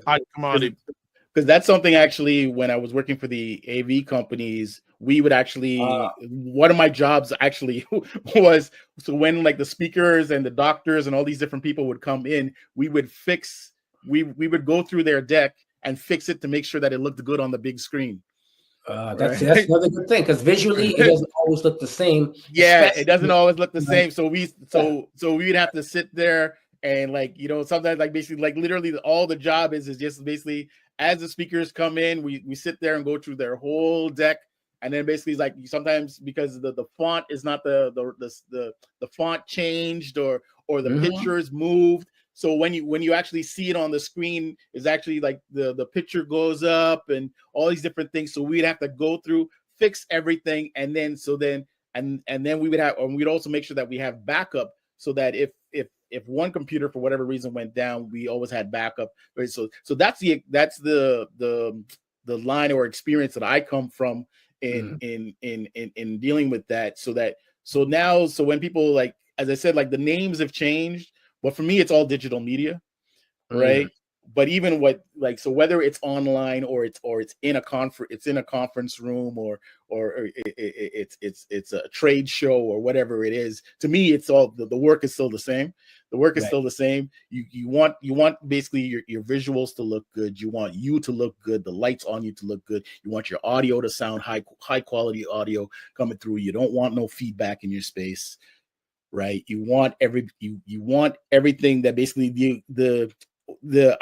Speaker 6: that's something actually when I was working for the AV companies, we would actually one of my jobs actually was so when like the speakers and the doctors and all these different people would come in, we would go through their deck and fix it to make sure that it looked good on the big screen.
Speaker 4: That's another good thing because visually it doesn't always look the same.
Speaker 6: Yeah, it doesn't always look the same. So we'd have to sit there and sometimes like basically like literally all the job is just basically as the speakers come in, we sit there and go through their whole deck. And then basically it's like sometimes because the font is not the font changed or the picture is moved. So when you actually see it on the screen, is actually like the picture goes up and all these different things. So we'd have to go through, fix everything, and then we'd also make sure that we have backup so that if one computer for whatever reason went down, we always had backup. Right? So that's the line or experience that I come from in dealing with that. So when people like, as I said, like the names have changed. But for me, it's all digital media, right? But even so whether it's online or it's in a conference room or it's a trade show or whatever it is. To me, it's all the work is still the same. The work is still the same. You want basically your visuals to look good. You want you to look good. The lights on you to look good. You want your audio to sound high quality audio coming through. You don't want no feedback in your space. Right, you want everything that basically the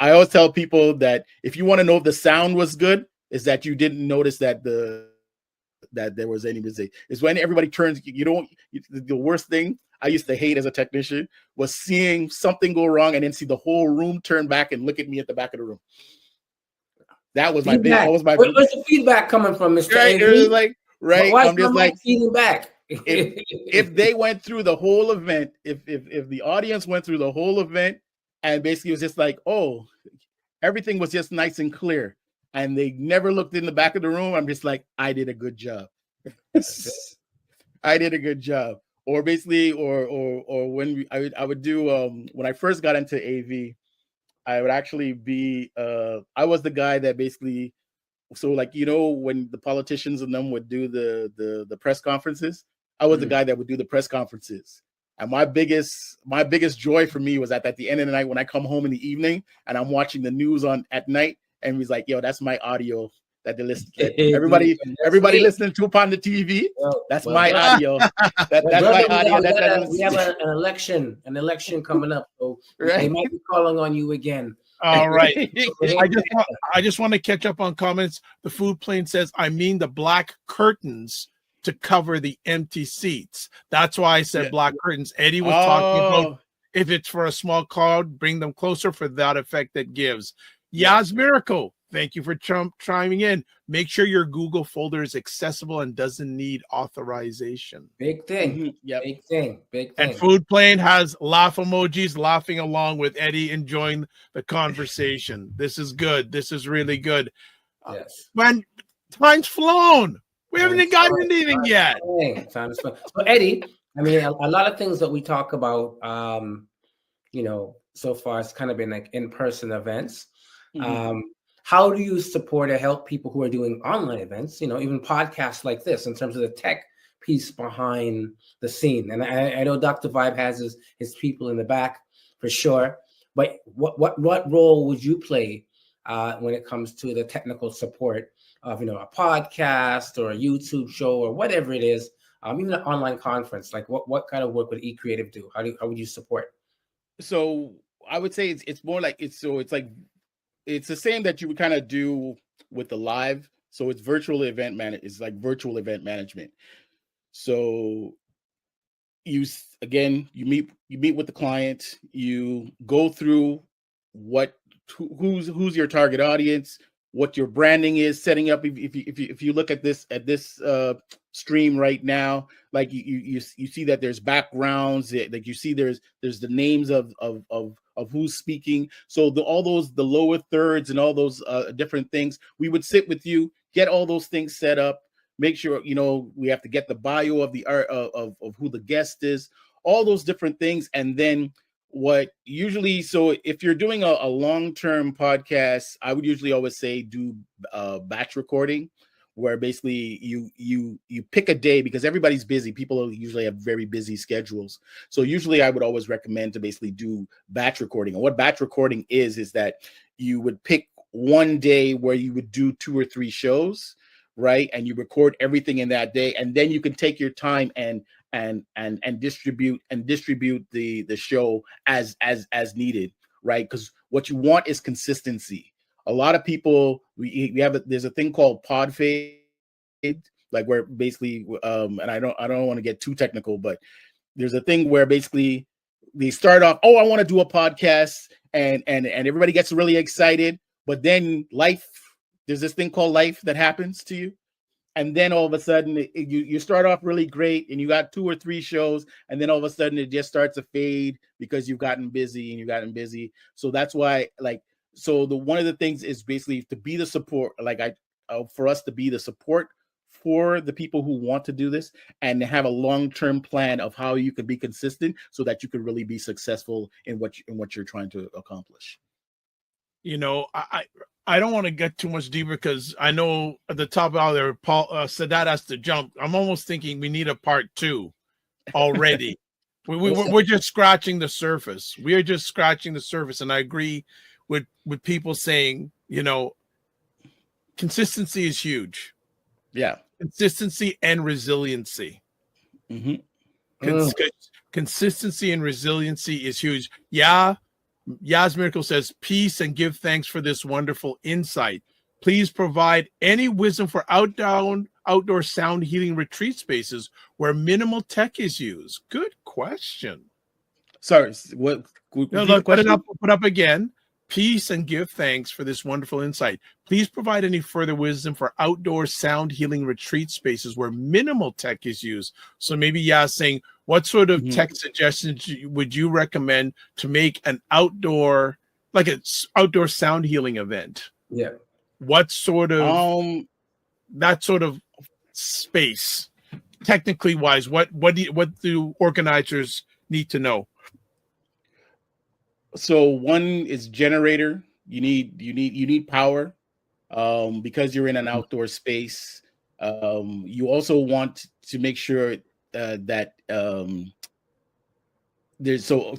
Speaker 6: I always tell people that if you want to know if the sound was good, is that you didn't notice that there was any mistake. Is when everybody turns. The worst thing I used to hate as a technician was seeing something go wrong and then see the whole room turn back and look at me at the back of the room. That was my big. Where's
Speaker 4: the feedback coming from, Mr.
Speaker 6: Right, it was like right.
Speaker 4: Why
Speaker 6: I'm just like
Speaker 4: feeding back.
Speaker 6: if they went through the whole event, if the audience went through the whole event and basically it was just like, oh, everything was just nice and clear and they never looked in the back of the room, I'm just like, I did a good job. I did a good job. Or basically, or when I would do when I first got into AV, I would actually be. I was the guy that basically. So like when the politicians and them would do the press conferences, I was the guy that would do the press conferences. And my biggest joy for me was at the end of the night when I come home in the evening and I'm watching the news on at night, and he's like, "Yo, that's my audio that they listen. Everybody listening to upon the TV. That's my audio. That's my audio.
Speaker 4: We have an election coming up, so they might be calling on you again."
Speaker 1: All right. I just want to catch up on comments. The food plane says, "I mean the black curtains to cover the empty seats." That's why I said black curtains. Eddie was talking about if it's for a small crowd, bring them closer for that effect that gives. Yaz Miracle, thank you for chiming in. Make sure your Google folder is accessible and doesn't need authorization.
Speaker 4: Big thing. Big thing.
Speaker 1: And Food Plane has laugh emojis, laughing along with Eddie, enjoying the conversation. This is good. This is really good.
Speaker 4: Yes.
Speaker 1: Man, time's flown. We haven't gotten anything yet.
Speaker 4: Time's flown. So Eddie, I mean, a lot of things that we talk about, so far it's kind of been like in-person events. How do you support or help people who are doing online events, even podcasts like this, in terms of the tech piece behind the scene? And I know Dr. Vibe has his people in the back for sure, but what role would you play when it comes to the technical support of a podcast or a YouTube show or whatever it is, even an online conference? Like what kind of work would eCreative do? How would you support?
Speaker 6: So I would say it's more like it's the same that you would kind of do with the live. So it's virtual event management. So you meet with the client, you go through who's your target audience, what your branding is, setting up. If you look at this stream right now, like you see that there's backgrounds, like you see there's the names of who's speaking. So all the lower thirds and all those different things, we would sit with you, get all those things set up, make sure we have to get the bio of the art of who the guest is, all those different things. And then so if you're doing a long-term podcast, I would usually always say do batch recording, where basically you pick a day, because everybody's busy. People usually have very busy schedules. So usually I would always recommend to basically do batch recording. And what batch recording is that you would pick one day where you would do 2 or 3 shows, right? And you record everything in that day, and then you can take your time and distribute the show as needed, right? Because what you want is consistency. A lot of people, there's a thing called pod fade, like where basically and I don't want to get too technical, but there's a thing where basically they start off, I want to do a podcast, and everybody gets really excited, but then there's this thing called life that happens to you. And then all of a sudden you start off really great and you got 2 or 3 shows, and then all of a sudden it just starts to fade because you've gotten busy. So that's why, one of the things is basically to be the support, for us to be the support for the people who want to do this, and to have a long-term plan of how you can be consistent so that you can really be successful in what you're trying to accomplish.
Speaker 1: I don't want to get too much deeper, because I know at the top out there, Sadat has to jump. I'm almost thinking we need a part 2 already. We're just scratching the surface. We are just scratching the surface. And I agree with people saying, consistency is huge.
Speaker 6: Yeah.
Speaker 1: Consistency and resiliency. Consistency and resiliency is huge. Yeah. Yaz Miracle says, peace and give thanks for this wonderful insight. Please provide any wisdom for outdoor sound healing retreat spaces where minimal tech is used. Good question.
Speaker 6: Sorry, what?
Speaker 1: Put it up again. Peace and give thanks for this wonderful insight. Please provide any further wisdom for outdoor sound healing retreat spaces where minimal tech is used. So maybe Yaz saying, what sort of tech suggestions would you recommend to make an outdoor sound healing event?
Speaker 4: Yeah.
Speaker 1: What sort of that sort of space, technically wise? What do organizers need to know?
Speaker 6: So one is generator. You need power, because you're in an outdoor space. You also want to make sure that there's so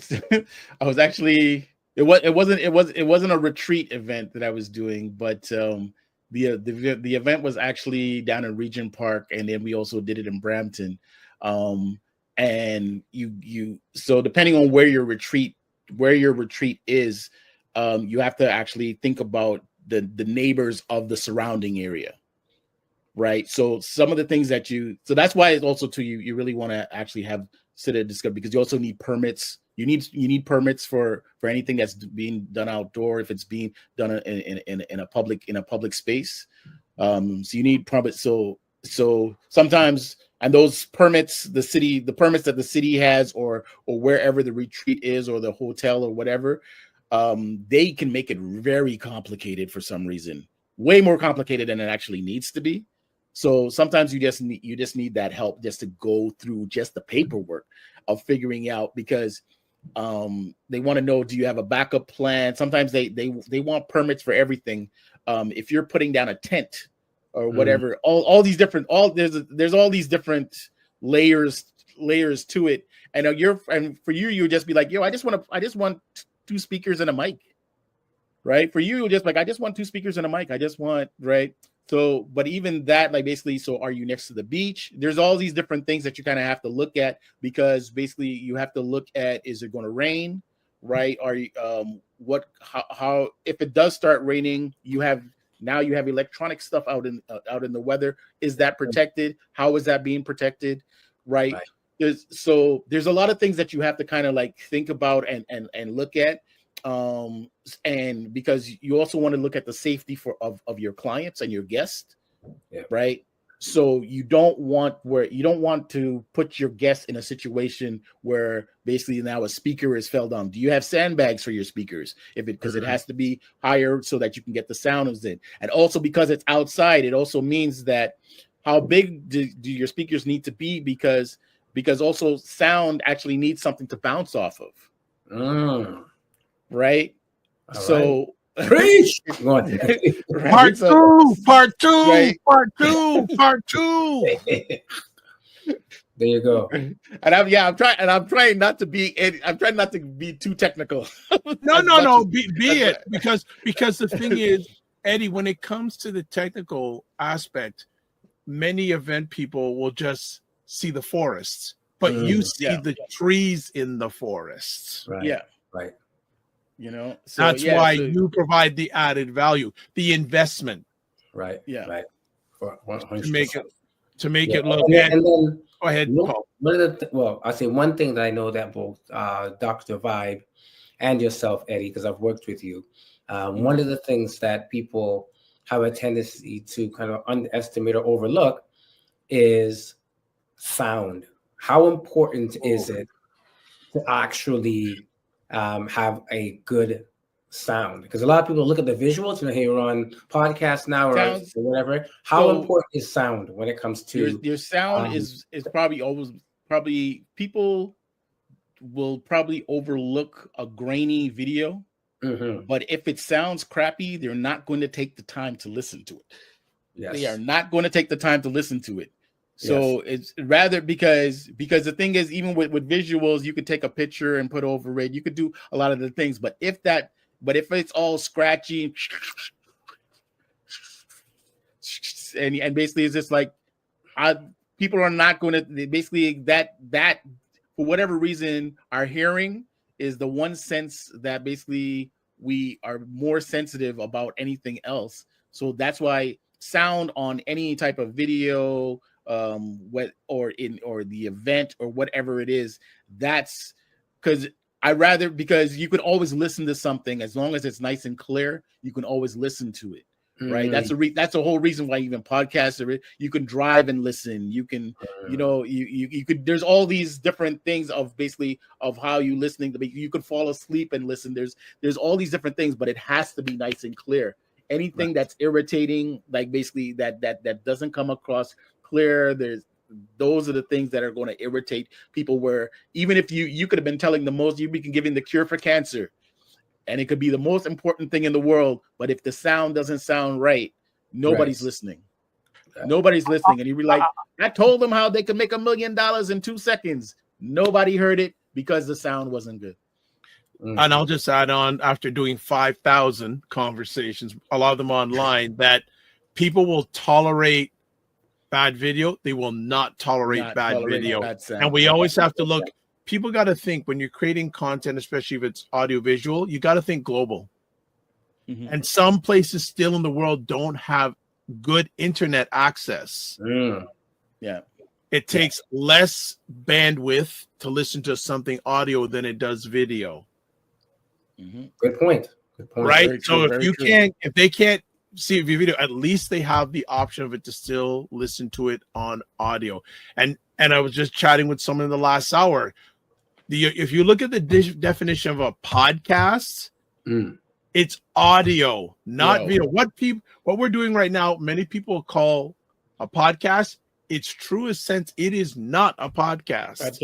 Speaker 6: I was actually it wasn't a retreat event that I was doing, but the event was actually down in Regent Park, and then we also did it in Brampton. And you so depending on where your retreat is, you have to actually think about the neighbors of the surrounding area, right? So some of the things that so that's why it's also too, you really want to actually have sit and discover, because you also need permits. You need permits for anything that's being done outdoor, if it's being done in a public space. So you need permits. So sometimes, and those permits, the permits that the city has, or wherever the retreat is, or the hotel or whatever, they can make it very complicated for some reason, way more complicated than it actually needs to be. So sometimes you just need that help just to go through just the paperwork of figuring out, because they want to know, do you have a backup plan? Sometimes they want permits for everything. If you're putting down a tent or whatever, all these different, there's all these different layers to it. And for you would just be like, yo, I just want 2 speakers and a mic, right? For you, just like, I just want 2 speakers and a mic. I just want, right? So, but even that, like, basically, so are you next to the beach? There's all these different things that you kind of have to look at, because basically you have to look at, is it going to rain, right? Are you, how, if it does start raining, you have electronic stuff out in the weather. Is that protected? How is that being protected? Right. There's a lot of things that you have to kind of like think about and look at. And because you also want to look at the safety of your clients and your guests, right? So you don't want to put your guests in a situation where basically now a speaker is fell down. Do you have sandbags for your speakers? Because it has to be higher so that you can get the sounds in. And also, because it's outside, it also means that how big do your speakers need to be, because also sound actually needs something to bounce off of. Right.
Speaker 4: All
Speaker 6: so
Speaker 4: right. Preach.
Speaker 6: Right?
Speaker 1: Part two.
Speaker 6: Right.
Speaker 1: Part two.
Speaker 4: There you go.
Speaker 6: And I'm trying not to be too technical.
Speaker 1: No. Be it, because the thing is, Eddie, when it comes to the technical aspect, many event people will just see the forests, but you see the trees in the forests.
Speaker 4: Right.
Speaker 6: Yeah.
Speaker 4: Right.
Speaker 6: So
Speaker 1: that's why you provide the added value, the investment.
Speaker 4: Right.
Speaker 6: Yeah.
Speaker 4: Right.
Speaker 1: To make it look.
Speaker 4: And then
Speaker 1: go ahead, Paul.
Speaker 4: I'll say one thing that I know that both Dr. Vibe and yourself, Eddie, because I've worked with you. One of the things that people have a tendency to kind of underestimate or overlook is sound. How important is it to actually have a good sound? Because a lot of people look at the visuals, you're on podcasts now or whatever. How important is sound when it comes to
Speaker 6: your sound? Is probably people will probably overlook a grainy video, but if it sounds crappy, they're not going to take the time to listen to it. Yes. They are not going to take the time to listen to it. So it's rather, because the thing is, even with visuals, you could take a picture and put over it. You could do a lot of the things, but if it's all scratchy and basically it's just like, people are not going to basically that for whatever reason, our hearing is the one sense that basically we are more sensitive about anything else. So that's why sound on any type of video, or the event or whatever it is, that's because because you could always listen to something as long as it's nice and clear. You can always listen to it, right? That's the whole reason why even podcasts are. You can drive and listen. You can, you could. There's all these different things of basically of how you listening to. You could fall asleep and listen. There's all these different things, but it has to be nice and clear. Anything that's irritating, like basically that doesn't come across clear, those are the things that are going to irritate people, where even if you could have been telling the most, you've been giving the cure for cancer, and it could be the most important thing in the world, but if the sound doesn't sound right, nobody's listening. Nobody's listening. And you'd be like, I told them how they could make $1 million in 2 seconds. Nobody heard it because the sound wasn't good.
Speaker 1: And I'll just add on, after doing 5,000 conversations, a lot of them online, that people will tolerate bad video. They will not tolerate bad video. And we always have to look. People got to think when you're creating content, especially if it's audio visual, you got to think global. And some places still in the world don't have good internet access.
Speaker 6: Yeah.
Speaker 1: It takes less bandwidth to listen to something audio than it does video.
Speaker 4: Good point.
Speaker 1: Right. So if they can't see a video, at least they have the option of it to still listen to it on audio. And I was just chatting with someone in the last hour. If you look at the definition of a podcast, it's audio, not video. What we're doing right now, many people call a podcast. Its truest sense, it is not a podcast.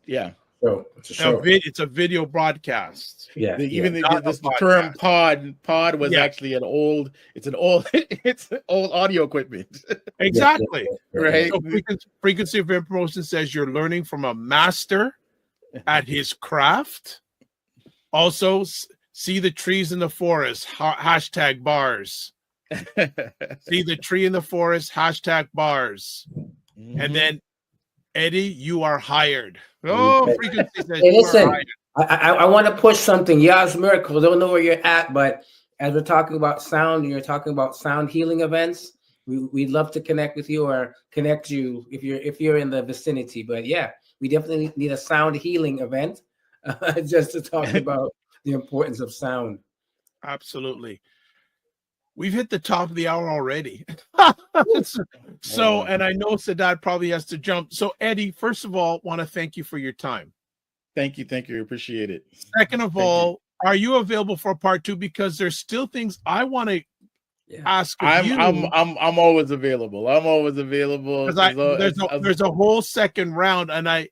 Speaker 6: Yeah.
Speaker 4: So
Speaker 1: it's a video broadcast.
Speaker 4: Yeah.
Speaker 6: The term pod was actually an old audio equipment.
Speaker 1: Exactly.
Speaker 6: Right.
Speaker 1: So frequency of promotion says you're learning from a master at his craft. Also, see the trees in the forest. Hashtag bars. See the tree in the forest. Hashtag bars. And then, Eddie, you are hired. Oh, frequency says
Speaker 4: hey, listen, I want to push something. Yas Miracle. Don't know where you're at, but as we're talking about sound, you're talking about sound healing events. We'd love to connect with you or connect you if you're in the vicinity. But yeah, we definitely need a sound healing event just to talk about the importance of sound.
Speaker 1: Absolutely. We've hit the top of the hour already. So, and I know Sadat probably has to jump. So, Eddie, first of all, want to thank you for your time.
Speaker 6: Thank you. Appreciate it.
Speaker 1: Second of all, are you available for part 2? Because there's still things I want to ask of you.
Speaker 6: I'm always available.
Speaker 1: There's a whole second round, and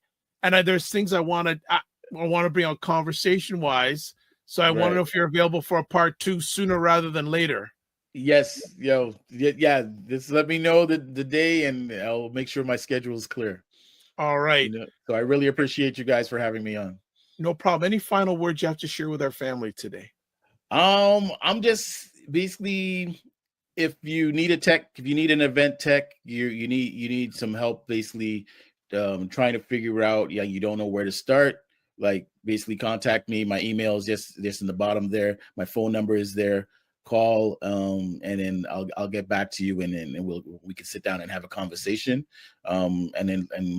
Speaker 1: there's things I want to bring out conversation wise. So I want to know if you're available for a part 2 sooner rather than later.
Speaker 6: Yes, just let me know the day, and I'll make sure my schedule is clear.
Speaker 1: All right.
Speaker 6: So I really appreciate you guys for having me on.
Speaker 1: No problem. Any final words you have to share with our family today?
Speaker 6: I'm just basically, if you need an event tech, you need some help, basically trying to figure out, you don't know where to start, like basically contact me. My email is just in the bottom there. My phone number is there. Call and then I'll get back to you, and then we can sit down and have a conversation, and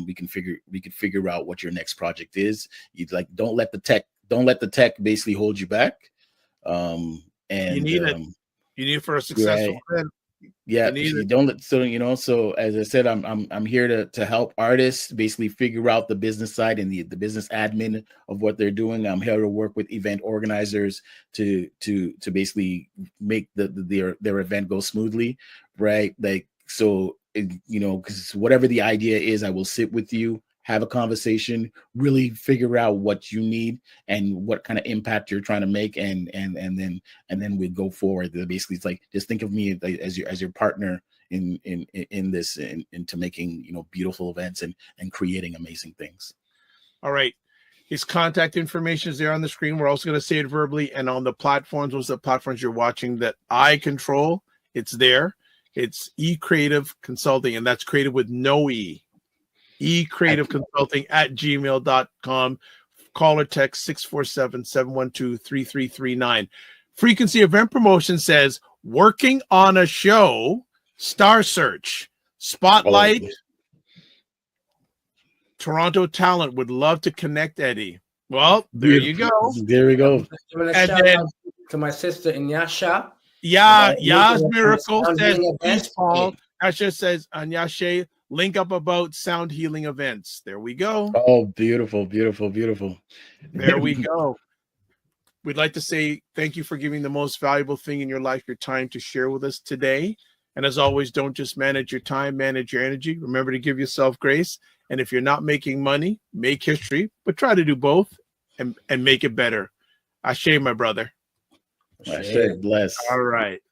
Speaker 6: we can figure out what your next project is. You don't let the tech basically hold you back. And you need it for a successful plan. Yeah, you don't let, so as I said, I'm here to help artists basically figure out the business side and the business admin of what they're doing. I'm here to work with event organizers to basically make their event go smoothly, right? Like, so, because whatever the idea is, I will sit with you, have a conversation, really figure out what you need and what kind of impact you're trying to make, and then we go forward. Basically, it's like, just think of me as your partner in this, into making beautiful events and creating amazing things.
Speaker 1: All right. His contact information is there on the screen. We're also going to say it verbally, and on the platforms, those are the platforms you're watching that I control. It's there. It's eCreative Consulting, and that's created with no E. eCreative Consulting at gmail.com. Call or text 647-712-3339. Frequency Event Promotion says, working on a show, Star Search, Spotlight, Toronto talent, would love to connect Eddie. Well, there you go.
Speaker 6: There we go.
Speaker 4: And then to my sister Inyasha.
Speaker 1: Yas Miracle says, please call. Asha says, Anyashe, link up about sound healing events. There we go.
Speaker 6: Oh, beautiful. There
Speaker 1: we go. We'd like to say thank you for giving the most valuable thing in your life, your time, to share with us today. And as always, don't just manage your time, manage your energy. Remember to give yourself grace. And if you're not making money, make history, but try to do both and make it better. Ashe, my brother.
Speaker 6: I said bless.
Speaker 1: All right.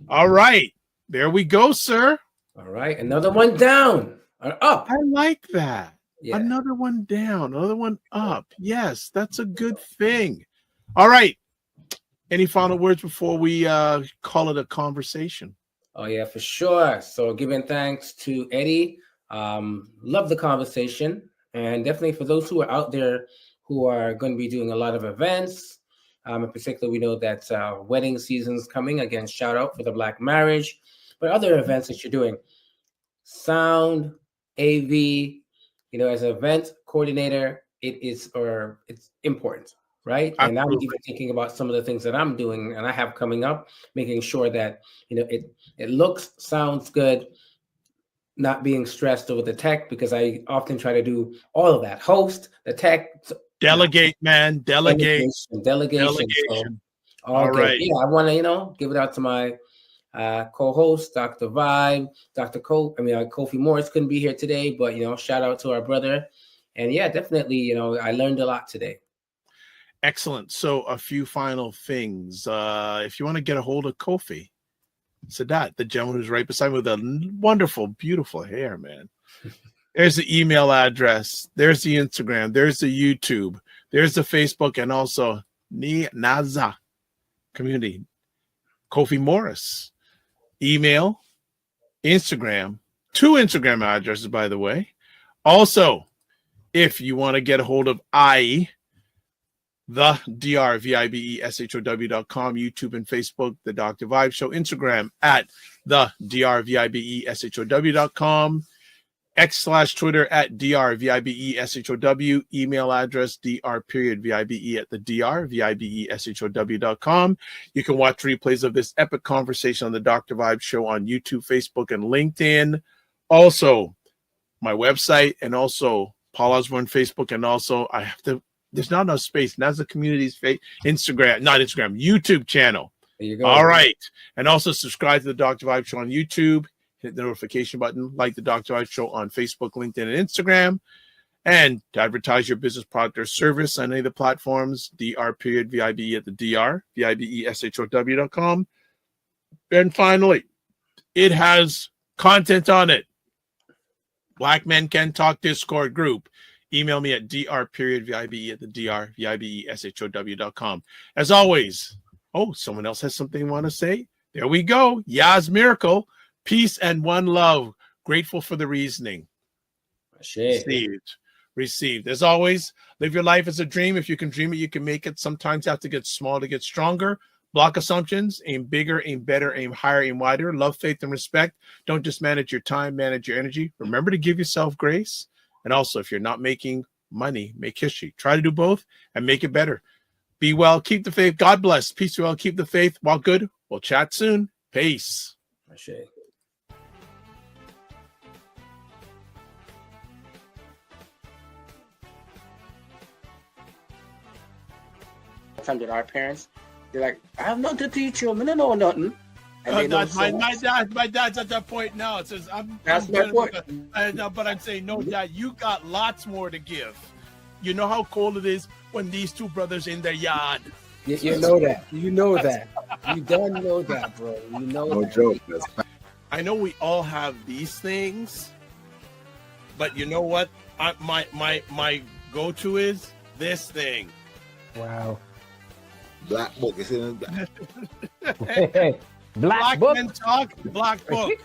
Speaker 1: All right. There we go, sir.
Speaker 4: All right. Another one down or up.
Speaker 1: I like that.
Speaker 4: Yeah.
Speaker 1: Another one down, another one up. Yes, that's a good thing. All right. Any final words before we call it a conversation?
Speaker 4: Oh, yeah, for sure. So giving thanks to Eddie. Love the conversation. And definitely for those who are out there who are going to be doing a lot of events. In particular, we know that wedding season's coming. Again, shout out for the Black marriage. But other events that you're doing. Sound, AV, as an event coordinator, it's important. Right. And I'm even thinking about some of the things that I'm doing and I have coming up, making sure that, it looks, sounds good, not being stressed over the tech, because I often try to do all of that. Host, the tech.
Speaker 1: Delegate, man. Delegation.
Speaker 4: So, all right. Yeah, I want to, give it out to my co-host, Dr. Vibe, Kofi Morris couldn't be here today, but, shout out to our brother. And yeah, definitely, I learned a lot today.
Speaker 1: Excellent. So a few final things. If you want to get a hold of Kofi, Sadat, the gentleman who's right beside me with a wonderful, beautiful hair, man. There's the email address. There's the Instagram. There's the YouTube. There's the Facebook, and also Naza community. Kofi Morris. Email, Instagram, 2 Instagram addresses, by the way. Also, if you want to get a hold of the drvibeshow.com, YouTube and Facebook, The Dr. Vibe Show, Instagram at the drvibeshow.com, X/Twitter at drvibeshow, email address dr.vibe@thedrvibeshow.com. You can watch replays of this epic conversation on The Dr. Vibe Show on YouTube, Facebook, and LinkedIn. Also, my website, and also Paul Osborne Facebook, and also there's not enough space. And that's the community's YouTube channel.
Speaker 4: There you go.
Speaker 1: All right. And also subscribe to the Dr. Vibe Show on YouTube. Hit the notification button. Like the Dr. Vibe Show on Facebook, LinkedIn, and Instagram. And to advertise your business, product, or service on any of the platforms, dr.vibe@thedrvibeshow.com. And finally, it has content on it. Black Men Can Talk Discord group. Email me at dr.vibe@thedrvibeshow.com. As always, someone else has something they want to say? There we go. Yaz Miracle. Peace and one love. Grateful for the reasoning. Received. As always, live your life as a dream. If you can dream it, you can make it. Sometimes you have to get small to get stronger. Block assumptions. Aim bigger, aim better, aim higher, aim wider. Love, faith, and respect. Don't just manage your time, manage your energy. Remember to give yourself grace. And also, if you're not making money, make history. Try to do both and make it better. Be well. Keep the faith. God bless. Peace, well. Keep the faith. While good. We'll chat soon. Peace.
Speaker 4: Sometimes with our parents, they're like, I have nothing to teach you. I don't know nothing.
Speaker 1: My dad's at that point now. It says,
Speaker 4: That's my point.
Speaker 1: But I'm saying, no, Dad, you got lots more to give. You know how cold it is when these two brothers in their yard.
Speaker 4: You know that. You know that. You don't know that, bro. You know
Speaker 2: No
Speaker 4: that.
Speaker 2: joke.
Speaker 1: I know we all have these things, but you know what? My go-to is this thing.
Speaker 5: Wow.
Speaker 2: Black book is in
Speaker 1: Black Men Talk, Black Book.